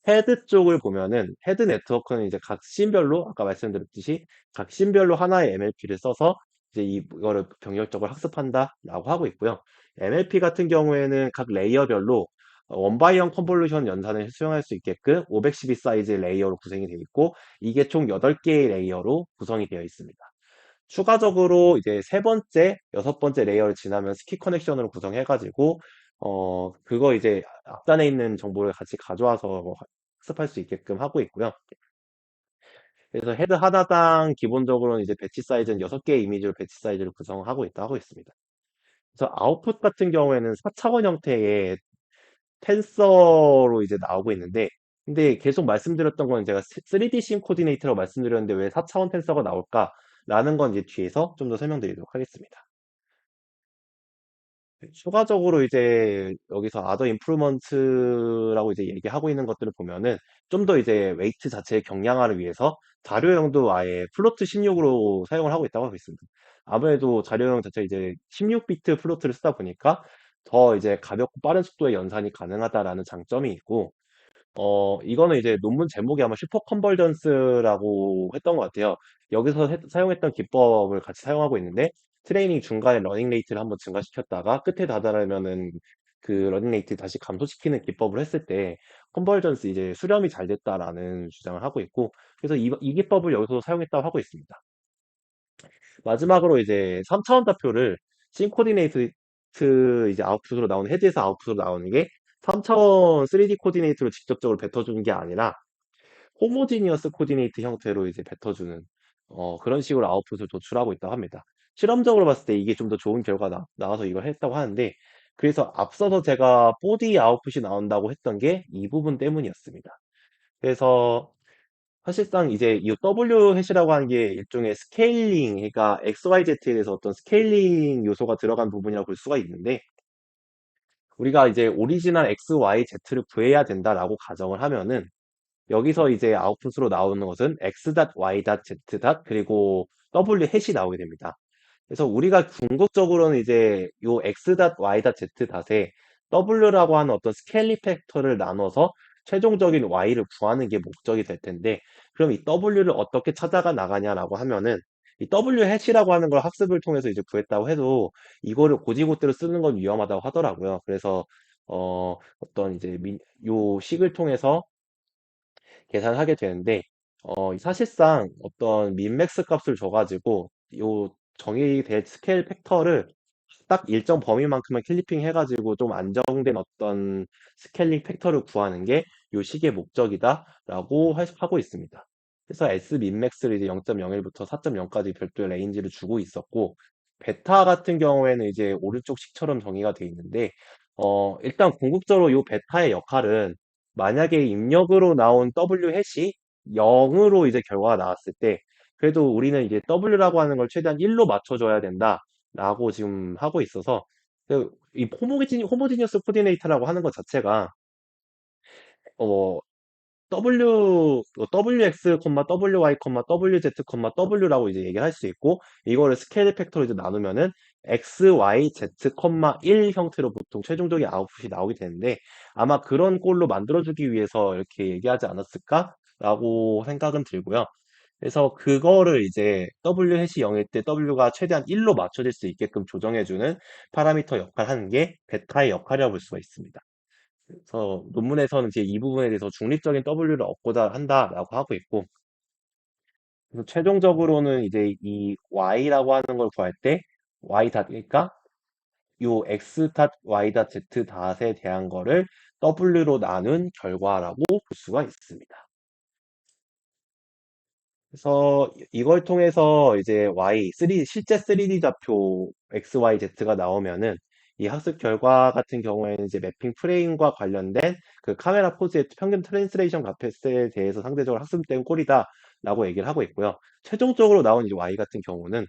헤드 쪽을 보면은 헤드 네트워크는 이제 각 씬별로 아까 말씀드렸듯이 각 씬별로 하나의 MLP를 써서 이제 이거를 병렬적으로 학습한다라고 하고 있고요. MLP 같은 경우에는 각 레이어별로 원바이원 컨볼루션 연산을 수행할 수 있게끔 512 사이즈의 레이어로 구성이 되어 있고, 이게 총 8개의 레이어로 구성이 되어 있습니다. 추가적으로 이제 세 번째, 여섯 번째 레이어를 지나면 스키 커넥션으로 구성해가지고, 그거 이제 앞단에 있는 정보를 같이 가져와서 학습할 수 있게끔 하고 있고요. 그래서 헤드 하나당 기본적으로는 이제 배치 사이즈는 6개의 이미지로 배치 사이즈를 구성하고 있다 하고 있습니다. 그래서 아웃풋 같은 경우에는 4차원 형태의 텐서로 이제 나오고 있는데, 근데 계속 말씀드렸던 건 제가 3D 씬 코디네이터라고 말씀드렸는데 왜 4차원 텐서가 나올까라는 건 이제 뒤에서 좀 더 설명드리도록 하겠습니다. 추가적으로 이제 여기서 other improvement라고 이제 얘기하고 있는 것들을 보면은 좀 더 이제 웨이트 자체의 경량화를 위해서 자료형도 아예 플로트 16으로 사용을 하고 있다고 하고 있습니다. 아무래도 자료형 자체 이제 16비트 플로트를 쓰다 보니까 더 이제 가볍고 빠른 속도의 연산이 가능하다라는 장점이 있고, 이거는 이제 논문 제목이 아마 슈퍼 컨버전스라고 했던 것 같아요. 여기서 사용했던 기법을 같이 사용하고 있는데, 트레이닝 중간에 러닝 레이트를 한번 증가시켰다가 끝에 다다르면은 그 러닝 레이트 다시 감소시키는 기법을 했을 때 컨버전스 이제 수렴이 잘 됐다라는 주장을 하고 있고, 그래서 이 기법을 여기서 사용했다고 하고 있습니다. 마지막으로 이제 3차원 좌표를 씬 코디네이트 이제 아웃풋으로 나오는, 헤드에서 아웃풋으로 나오는 게 3차원 3D 코디네이트로 직접적으로 뱉어주는 게 아니라 호모지니어스 코디네이트 형태로 이제 뱉어주는 그런 식으로 아웃풋을 도출하고 있다고 합니다. 실험적으로 봤을 때 이게 좀 더 좋은 결과 나와서 이걸 했다고 하는데, 그래서 앞서서 제가 4D 아웃풋이 나온다고 했던 게 이 부분 때문이었습니다. 그래서 사실상 이제 이 W 해시라고 하는 게 일종의 스케일링, 그러니까 XYZ에 대해서 어떤 스케일링 요소가 들어간 부분이라고 볼 수가 있는데, 우리가 이제 오리지널 X, Y, Z를 구해야 된다라고 가정을 하면은 여기서 이제 아웃풋으로 나오는 것은 x, y, z, 그리고 w 햇이 나오게 됩니다. 그래서 우리가 궁극적으로는 이제 요 x, y, z 에 w라고 하는 어떤 스케일링 팩터를 나눠서 최종적인 y를 구하는 게 목적이 될 텐데, 그럼 이 w를 어떻게 찾아가 나가냐라고 하면은 이 w 햇이라고 하는 걸 학습을 통해서 이제 구했다고 해도 이거를 고지고대로 쓰는 건 위험하다고 하더라고요. 그래서 어떤 이제 요 식을 통해서 계산하게 되는데, 사실상 어떤 민맥스 값을 줘가지고 요 정의될 스케일 팩터를 딱 일정 범위만큼만 클리핑 해가지고 좀 안정된 어떤 스케일링 팩터를 구하는 게 요 식의 목적이다라고 하고 있습니다. 그래서 S 민맥스를 이제 0.01부터 4.0까지 별도의 레인지를 주고 있었고, 베타 같은 경우에는 이제 오른쪽 식처럼 정의가 되어 있는데, 일단 궁극적으로 요 베타의 역할은 만약에 입력으로 나온 W 해시 0으로 이제 결과가 나왔을 때, 그래도 우리는 이제 W라고 하는 걸 최대한 1로 맞춰줘야 된다라고 지금 하고 있어서, 이 호모지니어스 코디네이터라고 하는 것 자체가 어, WX, WY, WZ, W라고 이제 얘기를 할 수 있고, 이거를 스케일 팩터로 이제 나누면은 X, Y, Z, 1 형태로 보통 최종적인 아웃풋이 나오게 되는데, 아마 그런 꼴로 만들어주기 위해서 이렇게 얘기하지 않았을까라고 생각은 들고요. 그래서 그거를 이제 W 해시 0일 때 W가 최대한 1로 맞춰질 수 있게끔 조정해주는 파라미터 역할을 하는 게 베타의 역할이라고 볼 수가 있습니다. 그래서 논문에서는 이제 이 부분에 대해서 중립적인 W를 얻고자 한다라고 하고 있고, 그래서 최종적으로는 이제 이 Y라고 하는 걸 구할 때 Y 닷, 그러니까 요 X 닷 Y 닷 Z 닷에 대한 거를 W로 나눈 결과라고 볼 수가 있습니다. 그래서 이걸 통해서 이제 실제 3D 좌표 XYZ가 나오면은 이 학습 결과 같은 경우에는 이제 매핑 프레임과 관련된 그 카메라 포즈의 평균 트랜스레이션 값에 대해서 상대적으로 학습된 꼴이다라고 얘기를 하고 있고요. 최종적으로 나온 이제 Y 같은 경우는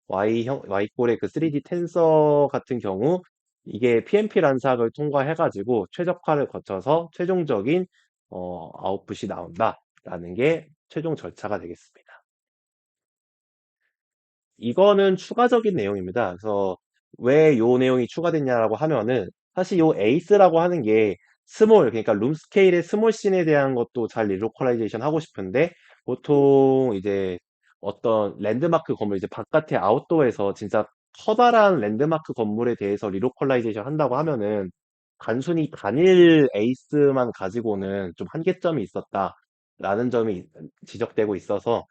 Y꼴의 그 3D 텐서 같은 경우 이게 PMP 란삭을 통과해가지고 최적화를 거쳐서 최종적인 아웃풋이 나온다라는 게 최종 절차가 되겠습니다. 이거는 추가적인 내용입니다. 그래서 왜 요 내용이 추가됐냐라고 하면은 사실 요 에이스라고 하는 게 그러니까 룸 스케일의 스몰 씬에 대한 것도 잘 리로컬라이제이션 하고 싶은데 보통 이제 어떤 랜드마크 건물 이제 바깥에 아웃도어에서 진짜 커다란 랜드마크 건물에 대해서 리로컬라이제이션 한다고 하면은 단순히 단일 에이스만 가지고는 좀 한계점이 있었다라는 점이 지적되고 있어서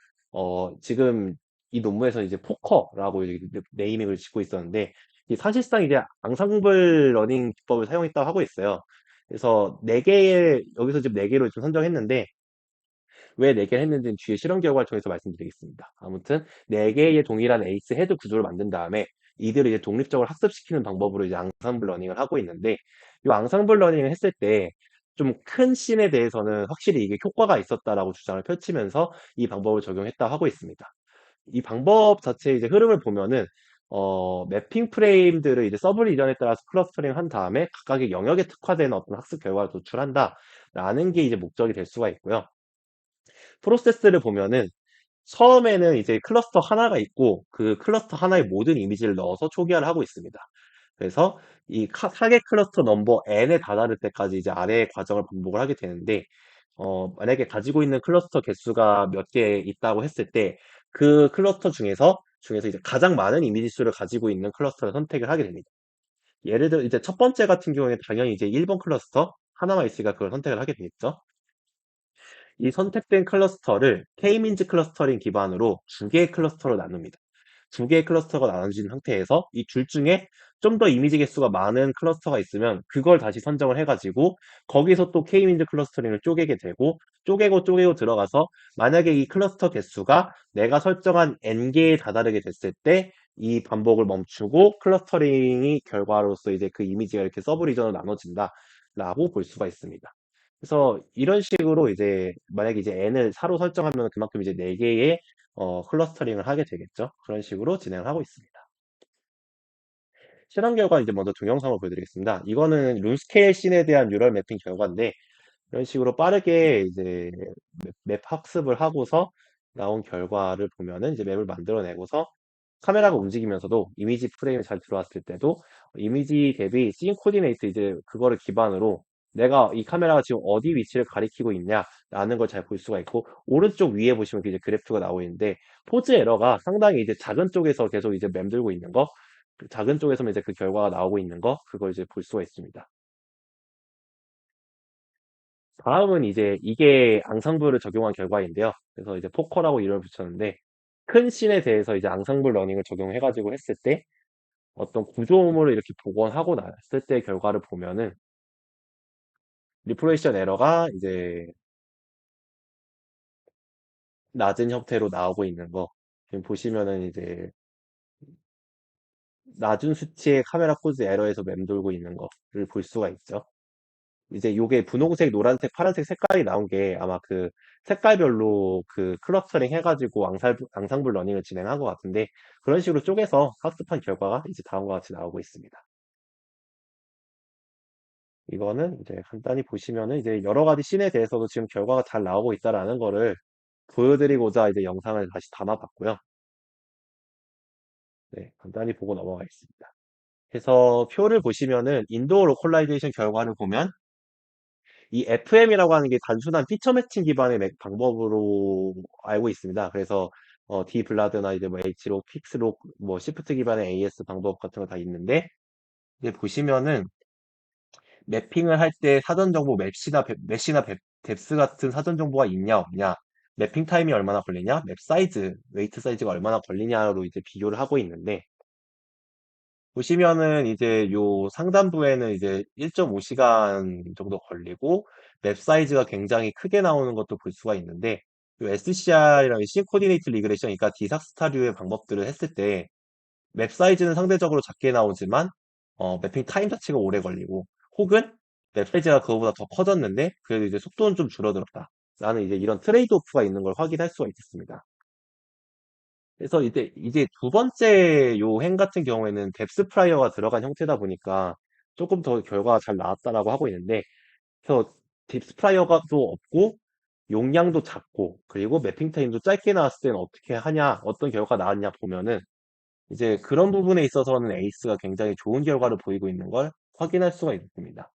지금 이 논문에서 이제 포커라고 이제 네이밍을 짓고 있었는데 사실상 이제 앙상블 러닝 기법을 사용했다고 하고 있어요. 그래서 여기서 지금 네 개로 좀 선정했는데 왜 네 개를 했는지는 뒤에 실험 결과를 통해서 말씀드리겠습니다. 아무튼 네 개의 동일한 에이스 헤드 구조를 만든 다음에 이들을 이제 독립적으로 학습시키는 방법으로 이제 앙상블 러닝을 하고 있는데 이 앙상블 러닝을 했을 때 좀 큰 씬에 대해서는 확실히 이게 효과가 있었다라고 주장을 펼치면서 이 방법을 적용했다 하고 있습니다. 이 방법 자체의 이제 흐름을 보면은 매핑 프레임들을 이제 서브 리전에 따라서 클러스터링 한 다음에 각각의 영역에 특화된 어떤 학습 결과를 도출한다라는 게 이제 목적이 될 수가 있고요. 프로세스를 보면은 처음에는 이제 클러스터 하나가 있고 그 클러스터 하나에 모든 이미지를 넣어서 초기화를 하고 있습니다. 그래서 이 타겟 클러스터 넘버 n에 다다를 때까지 이제 아래의 과정을 반복을 하게 되는데 만약에 가지고 있는 클러스터 개수가 몇 개 있다고 했을 때 그 클러스터 중에서 이제 가장 많은 이미지 수를 가지고 있는 클러스터를 선택을 하게 됩니다. 예를 들어 이제 첫 번째 같은 경우에는 당연히 이제 1번 클러스터 하나만 있으니까 그걸 선택을 하게 되겠죠. 이 선택된 클러스터를 K-민즈 클러스터링 기반으로 두 개의 클러스터로 나눕니다. 두 개의 클러스터가 나눠진 상태에서 이 둘 중에 좀 더 이미지 개수가 많은 클러스터가 있으면 그걸 다시 선정을 해가지고 거기서 또 K-민즈 클러스터링을 쪼개게 되고 쪼개고 들어가서 만약에 이 클러스터 개수가 내가 설정한 N개에 다다르게 됐을 때 이 반복을 멈추고 클러스터링이 결과로서 이제 그 이미지가 이렇게 서브 리전으로 나눠진다라고 볼 수가 있습니다. 그래서 이런 식으로 이제 만약에 이제 n을 4로 설정하면 그만큼 이제 4개의 클러스터링을 하게 되겠죠. 그런 식으로 진행을 하고 있습니다. 실험 결과 이제 먼저 동영상을 보여드리겠습니다. 이거는 룸스케일 씬에 대한 뉴럴 매핑 결과인데 이런 식으로 빠르게 이제 맵 학습을 하고서 나온 결과를 보면은 이제 맵을 만들어내고서 카메라가 움직이면서도 이미지 프레임이 잘 들어왔을 때도 이미지 대비 씬 코디네이트 이제 그거를 기반으로 내가 이 카메라가 지금 어디 위치를 가리키고 있냐라는 걸 잘 볼 수가 있고 오른쪽 위에 보시면 이제 그래프가 나오고 있는데 포즈 에러가 상당히 이제 작은 쪽에서 계속 이제 맴돌고 있는 거, 그 작은 쪽에서만 이제 그 결과가 나오고 있는 거 그걸 이제 볼 수가 있습니다. 다음은 이제 이게 앙상블을 적용한 결과인데요. 그래서 이제 포커라고 이름을 붙였는데 큰 씬에 대해서 이제 앙상블 러닝을 적용해가지고 했을 때 어떤 구조물을 이렇게 복원하고 났을 때 결과를 보면은 리프레션 에러가 이제 낮은 형태로 나오고 있는 거 지금 보시면은 이제 낮은 수치의 카메라 포즈 에러에서 맴돌고 있는 거를 볼 수가 있죠. 이제 요게 분홍색, 노란색, 파란색 색깔이 나온 게 아마 그 색깔별로 그 클러스터링 해가지고 앙상블 러닝을 진행한 것 같은데 그런 식으로 쪼개서 학습한 결과가 이제 다음과 같이 나오고 있습니다. 이거는 이제 간단히 보시면은 이제 여러 가지 씬에 대해서도 지금 결과가 잘 나오고 있다라는 거를 보여드리고자 이제 영상을 다시 담아봤고요. 네, 간단히 보고 넘어가겠습니다. 그래서 표를 보시면은 인도어 로컬라이제이션 결과를 보면 이 FM이라고 하는 게 단순한 피처 매칭 기반의 방법으로 알고 있습니다. 그래서 D 블라드나 이제 뭐 H록, 픽스록, 뭐 시프트 기반의 AS 방법 같은 거 다 있는데 이제 보시면은 매핑을 할 때 사전 정보 맵시나 뎁스 같은 사전 정보가 있냐 없냐, 매핑 타임이 얼마나 걸리냐, 맵 사이즈, 웨이트 사이즈가 얼마나 걸리냐로 이제 비교를 하고 있는데 보시면은 이제 요 상단부에는 이제 1.5시간 정도 걸리고 맵 사이즈가 굉장히 크게 나오는 것도 볼 수가 있는데 SCR이랑 씬 코디네이트 리그레션, 그러니까 디삭스타류의 방법들을 했을 때 맵 사이즈는 상대적으로 작게 나오지만 매핑 타임 자체가 오래 걸리고, 혹은 맵 사이즈가 그거보다 더 커졌는데 그래도 이제 속도는 좀 줄어들었다. 라는 이제 이런 트레이드 오프가 있는 걸 확인할 수가 있겠습니다. 그래서 이제 두 번째 요 행 같은 경우에는 뎁스 프라이어가 들어간 형태다 보니까 조금 더 결과가 잘 나왔다라고 하고 있는데, 그래서 뎁스 프라이어가 또 없고 용량도 작고 그리고 매핑 타임도 짧게 나왔을 때는 어떻게 하냐, 어떤 결과가 나왔냐 보면은 이제 그런 부분에 있어서는 에이스가 굉장히 좋은 결과를 보이고 있는 걸 확인할 수가 있습니다.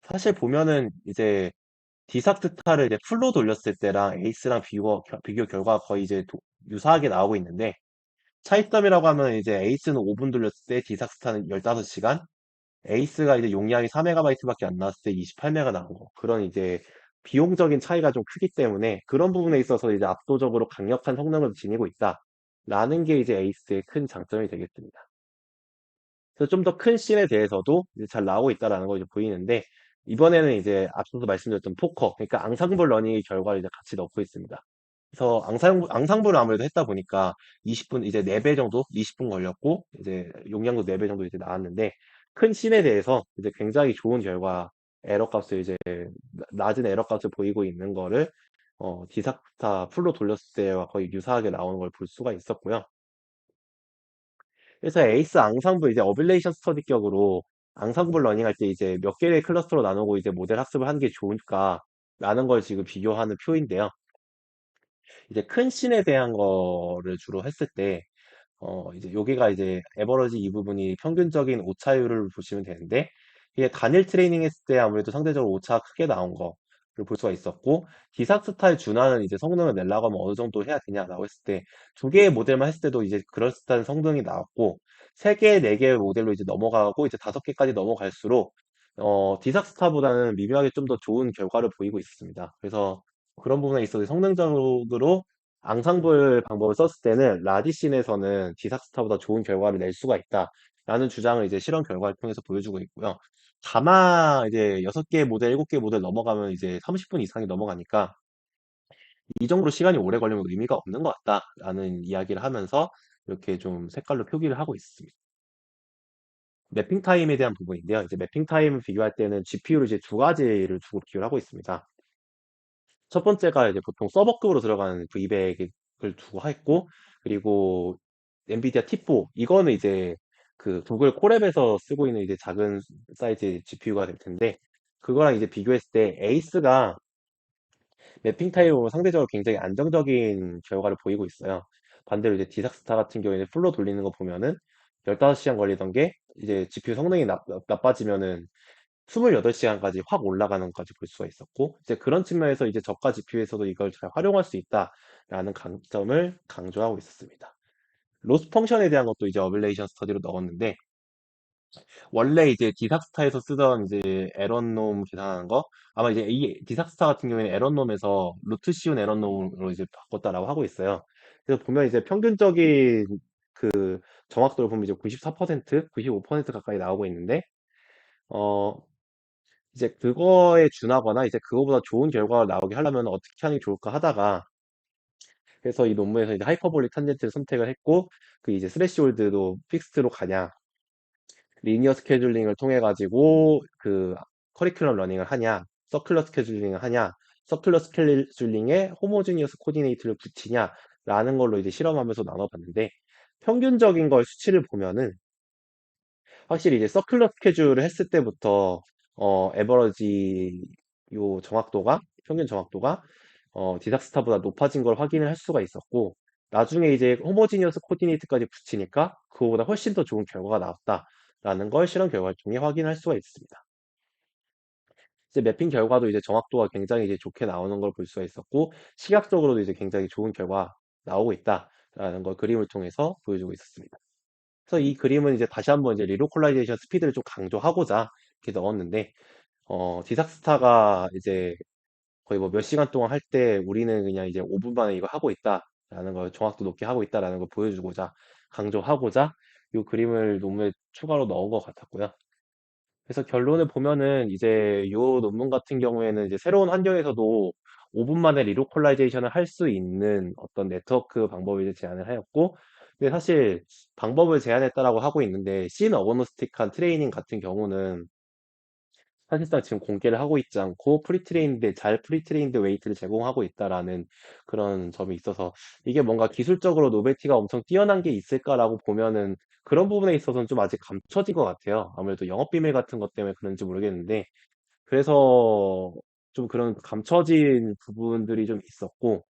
사실 보면은 이제 디삭스타를 이제 풀로 돌렸을 때랑 에이스랑 비교 결과가 거의 이제 유사하게 나오고 있는데, 차이점이라고 하면 이제 에이스는 5분 돌렸을 때 디삭스타는 15시간, 에이스가 이제 용량이 4MB밖에 안 나왔을 때 28MB 나온 거. 그런 이제 비용적인 차이가 좀 크기 때문에 그런 부분에 있어서 이제 압도적으로 강력한 성능을 지니고 있다. 라는 게 이제 에이스의 큰 장점이 되겠습니다. 그래서 좀 더 큰 씬에 대해서도 이제 잘 나오고 있다라는 걸 이제 보이는데, 이번에는 이제 앞서서 말씀드렸던 포커, 그러니까 앙상블 러닝의 결과를 이제 같이 넣고 있습니다. 그래서 앙상블을 아무래도 했다 보니까 20분, 이제 4배 정도, 20분 걸렸고, 이제 용량도 4배 정도 이제 나왔는데, 큰 씬에 대해서 이제 굉장히 좋은 결과, 에러 값을 이제, 낮은 에러 값을 보이고 있는 거를, 디삭스타 풀로 돌렸을 때와 거의 유사하게 나오는 걸 볼 수가 있었고요. 그래서 에이스 앙상블 이제 어빌레이션 스터디격으로 앙상블 러닝할 때 이제 몇 개의 클러스터로 나누고 이제 모델 학습을 하는 게 좋을까라는 걸 지금 비교하는 표인데요. 이제 큰 씬에 대한 거를 주로 했을 때, 이제 여기가 이제 에버러지 이 부분이 평균적인 오차율을 보시면 되는데, 이게 단일 트레이닝 했을 때 아무래도 상대적으로 오차가 크게 나온 거를 볼 수가 있었고, 디삭스타에 준하는 이제 성능을 내려고 하면 어느 정도 해야 되냐라고 했을 때, 두 개의 모델만 했을 때도 이제 그럴듯한 성능이 나왔고, 세 개, 네 개의 모델로 이제 넘어가고, 이제 다섯 개까지 넘어갈수록, 디삭스타보다는 미묘하게 좀 더 좋은 결과를 보이고 있습니다. 그래서 그런 부분에 있어서 성능적으로 앙상블 방법을 썼을 때는 라디신에서는 디삭스타보다 좋은 결과를 낼 수가 있다라는 주장을 이제 실험 결과를 통해서 보여주고 있고요. 다만 이제 6개 모델, 7개 모델 넘어가면 이제 30분 이상이 넘어가니까 이 정도로 시간이 오래 걸리면 의미가 없는 것 같다라는 이야기를 하면서 이렇게 좀 색깔로 표기를 하고 있습니다. 매핑 타임에 대한 부분인데요. 이제 매핑 타임을 비교할 때는 GPU를 이제 두 가지를 두고 비교를 하고 있습니다. 첫 번째가 이제 보통 서버급으로 들어가는 V200을 두고 했고, 그리고 엔비디아 T4 이거는 이제 그 구글 콜앱에서 쓰고 있는 이제 작은 사이즈 GPU가 될 텐데, 그거랑 이제 비교했을 때 에이스가 매핑 타임으로 상대적으로 굉장히 안정적인 결과를 보이고 있어요. 반대로 이제 디삭스타 같은 경우에는 풀로 돌리는 거 보면은 15시간 걸리던 게 이제 GPU 성능이 나빠지면은 28시간까지 확 올라가는 것까지 볼 수가 있었고, 이제 그런 측면에서 이제 저가 GPU에서도 이걸 잘 활용할 수 있다라는 강점을 강조하고 있었습니다. 로스 펑션에 대한 것도 이제 어빌레이션 스터디로 넣었는데, 원래 이제 디삭스타에서 쓰던 이제 에런놈 계산하는 거, 아마 이제 이 디삭스타 같은 경우에는 에런놈에서 루트 씌운 에런놈으로 이제 바꿨다라고 하고 있어요. 그래서 보면 이제 평균적인 그 정확도를 보면 이제 94%, 95% 가까이 나오고 있는데, 어, 이제 그거에 준하거나 이제 그거보다 좋은 결과가 나오게 하려면 어떻게 하는 게 좋을까 하다가, 그래서 이 논문에서 이제 하이퍼볼릭 탄젠트를 선택을 했고, 그 이제 스레시홀드도 픽스트로 가냐, 리니어 스케줄링을 통해 가지고 그 커리큘럼 러닝을 하냐, 서큘러 스케줄링을 하냐, 서큘러 스케줄링에 호모지니어스 코디네이트를 붙이냐라는 걸로 이제 실험하면서 나눠봤는데, 평균적인 걸 수치를 보면은 확실히 이제 서큘러 스케줄을 했을 때부터 에버러지 요 정확도가, 평균 정확도가 디닥스타보다 높아진 걸 확인을 할 수가 있었고, 나중에 이제 호모지니어스 코디네이트까지 붙이니까 그거보다 훨씬 더 좋은 결과가 나왔다라는 걸 실험 결과를 통해 확인할 수가 있습니다. 이제 매핑 결과도 이제 정확도가 굉장히 이제 좋게 나오는 걸 볼 수가 있었고, 시각적으로도 이제 굉장히 좋은 결과 나오고 있다라는 걸 그림을 통해서 보여주고 있었습니다. 그래서 이 그림은 이제 다시 한번 이제 리로컬라이제이션 스피드를 좀 강조하고자 이렇게 넣었는데, 디삭스타가 이제 거의 뭐 몇 시간 동안 할 때 우리는 그냥 이제 5분 만에 이거 하고 있다라는 걸, 정확도 높게 하고 있다라는 걸 보여주고자, 강조하고자 이 그림을 논문에 추가로 넣은 것 같았고요. 그래서 결론을 보면은 이제 이 논문 같은 경우에는 이제 새로운 환경에서도 5분 만에 리로컬라이제이션을 할 수 있는 어떤 네트워크 방법을 이제 제안을 하였고, 근데 사실 방법을 제안했다라고 하고 있는데, 씬 어거노스틱한 트레이닝 같은 경우는 사실상 지금 공개를 하고 있지 않고 잘 프리트레인드 웨이트를 제공하고 있다라는 그런 점이 있어서, 이게 뭔가 기술적으로 노벨티가 엄청 뛰어난 게 있을까라고 보면은 그런 부분에 있어서는 좀 아직 감춰진 것 같아요. 아무래도 영업 비밀 같은 것 때문에 그런지 모르겠는데, 그래서 좀 그런 감춰진 부분들이 좀 있었고,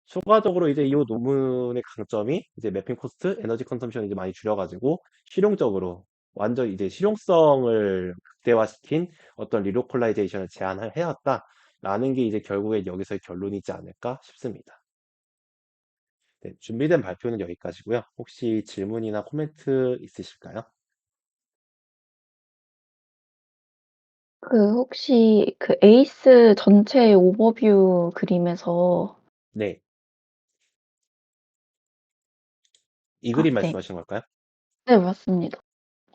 추가적으로 이제 이 논문의 강점이 이제 매핑 코스트, 에너지 컨섬션이 이제 많이 줄여가지고 실용적으로 완전 이제 실용성을 극대화시킨 어떤 리로컬라이제이션을 제안을 해왔다라는 게 이제 결국에 여기서의 결론이지 않을까 싶습니다. 네, 준비된 발표는 여기까지고요. 혹시 질문이나 코멘트 있으실까요? 혹시 그 에이스 전체 오버뷰 그림에서 네, 이 그림 네. 말씀하시는 걸까요? 네, 맞습니다.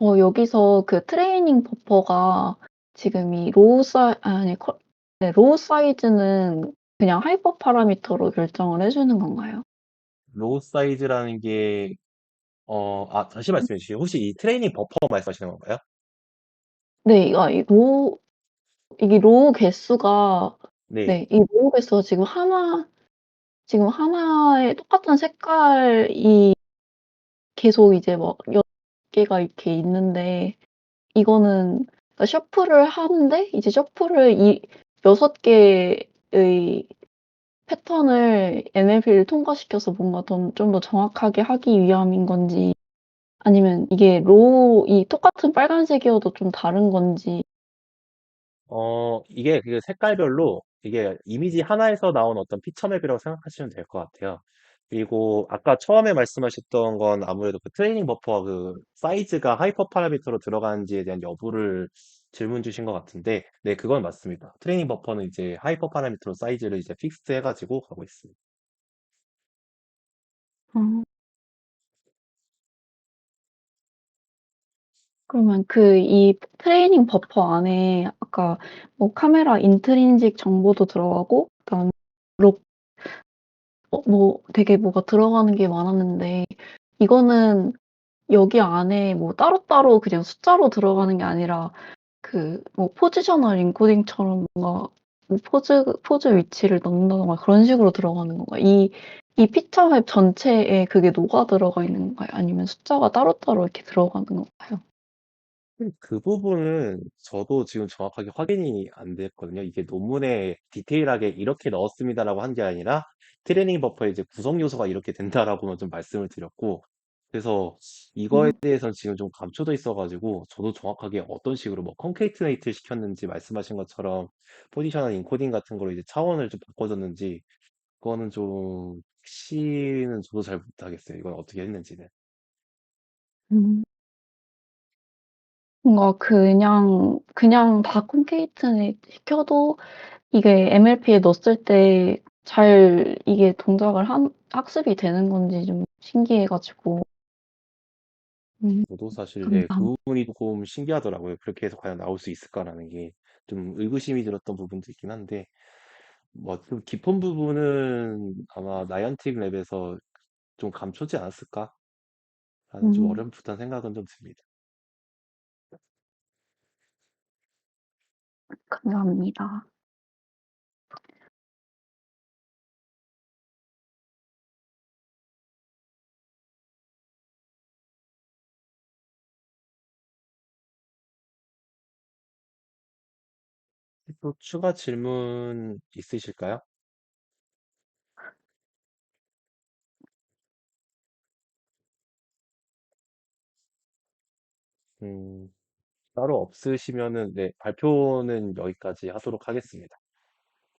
여기서 그 트레이닝 버퍼가 지금 이 로우 사이 아니 컬 네, 로우 사이즈는 그냥 하이퍼 파라미터로 결정을 해 주는 건가요? 로우 사이즈라는 게 다시 말씀해 주시죠. 혹시 이 트레이닝 버퍼 말씀하시는 건가요? 네. 이게 로우 개수가 네. 네, 이 로우 개수가 지금 하나의 똑같은 색깔이 계속 이제 막 몇 개가 이렇게 있는데, 이거는 그러니까 셔플을 하는데 이제 셔플을 이 6 개의 패턴을 NLP를 통과시켜서 뭔가 좀 더 정확하게 하기 위함인 건지, 아니면 이게 이 똑같은 빨간색이어도 좀 다른 건지. 이게 그 색깔별로 이게 이미지 하나에서 나온 어떤 피처맵이라고 생각하시면 될 것 같아요. 그리고 아까 처음에 말씀하셨던 건 아무래도 그 트레이닝 버퍼 그 사이즈가 하이퍼 파라미터로 들어가는지에 대한 여부를 질문 주신 것 같은데, 네, 그건 맞습니다. 트레이닝 버퍼는 이제 하이퍼 파라미터로 사이즈를 이제 픽스 해가지고 가고 있습니다. 어 그러면 이 트레이닝 버퍼 안에 아까 뭐 카메라 인트린식 정보도 들어가고, 그다음에 로 뭐 되게 뭐가 들어가는 게 많았는데, 이거는 여기 안에 뭐 따로따로 그냥 숫자로 들어가는 게 아니라 뭐 포지셔널 인코딩처럼 뭔가 뭐 포즈 위치를 넣는다든가 그런 식으로 들어가는 건가요? 이 피처 맵 전체에 그게 녹아 들어가 있는 건가요? 아니면 숫자가 따로따로 이렇게 들어가는 건가요? 그 부분은 저도 지금 정확하게 확인이 안 됐거든요. 이게 논문에 디테일하게 이렇게 넣었습니다라고 한 게 아니라 트레이닝 버퍼의 이제 구성 요소가 이렇게 된다라고만 좀 말씀을 드렸고, 그래서 이거에 음. 대해서는 지금 좀 감춰져 있어가지고 저도 정확하게 어떤 식으로 뭐 컨케이트네이트 시켰는지 말씀하신 것처럼 포지셔널 인코딩 같은 거로 이제 차원을 좀 바꿔줬는지, 그거는 좀 혹시는 저도 잘 못하겠어요. 이건 어떻게 했는지는. 음. 뭔가 그냥 다 콘케이트넷 시켜도 이게 MLP에 넣었을 때 잘 이게 동작을 학습이 되는 건지 좀 신기해 가지고. 음. 저도 사실 네, 감사합니다. 그 부분이 조금 신기하더라고요. 그렇게 해서 과연 나올 수 있을까라는 게 좀 의구심이 들었던 부분도 있긴 한데, 뭐 좀 깊은 부분은 아마 나이언틱 랩에서 좀 감추지 않았을까라는 좀 음. 어렴풋한 생각은 좀 듭니다. 감사합니다. 또 추가 질문 있으실까요? 따로 없으시면은 네, 발표는 여기까지 하도록 하겠습니다.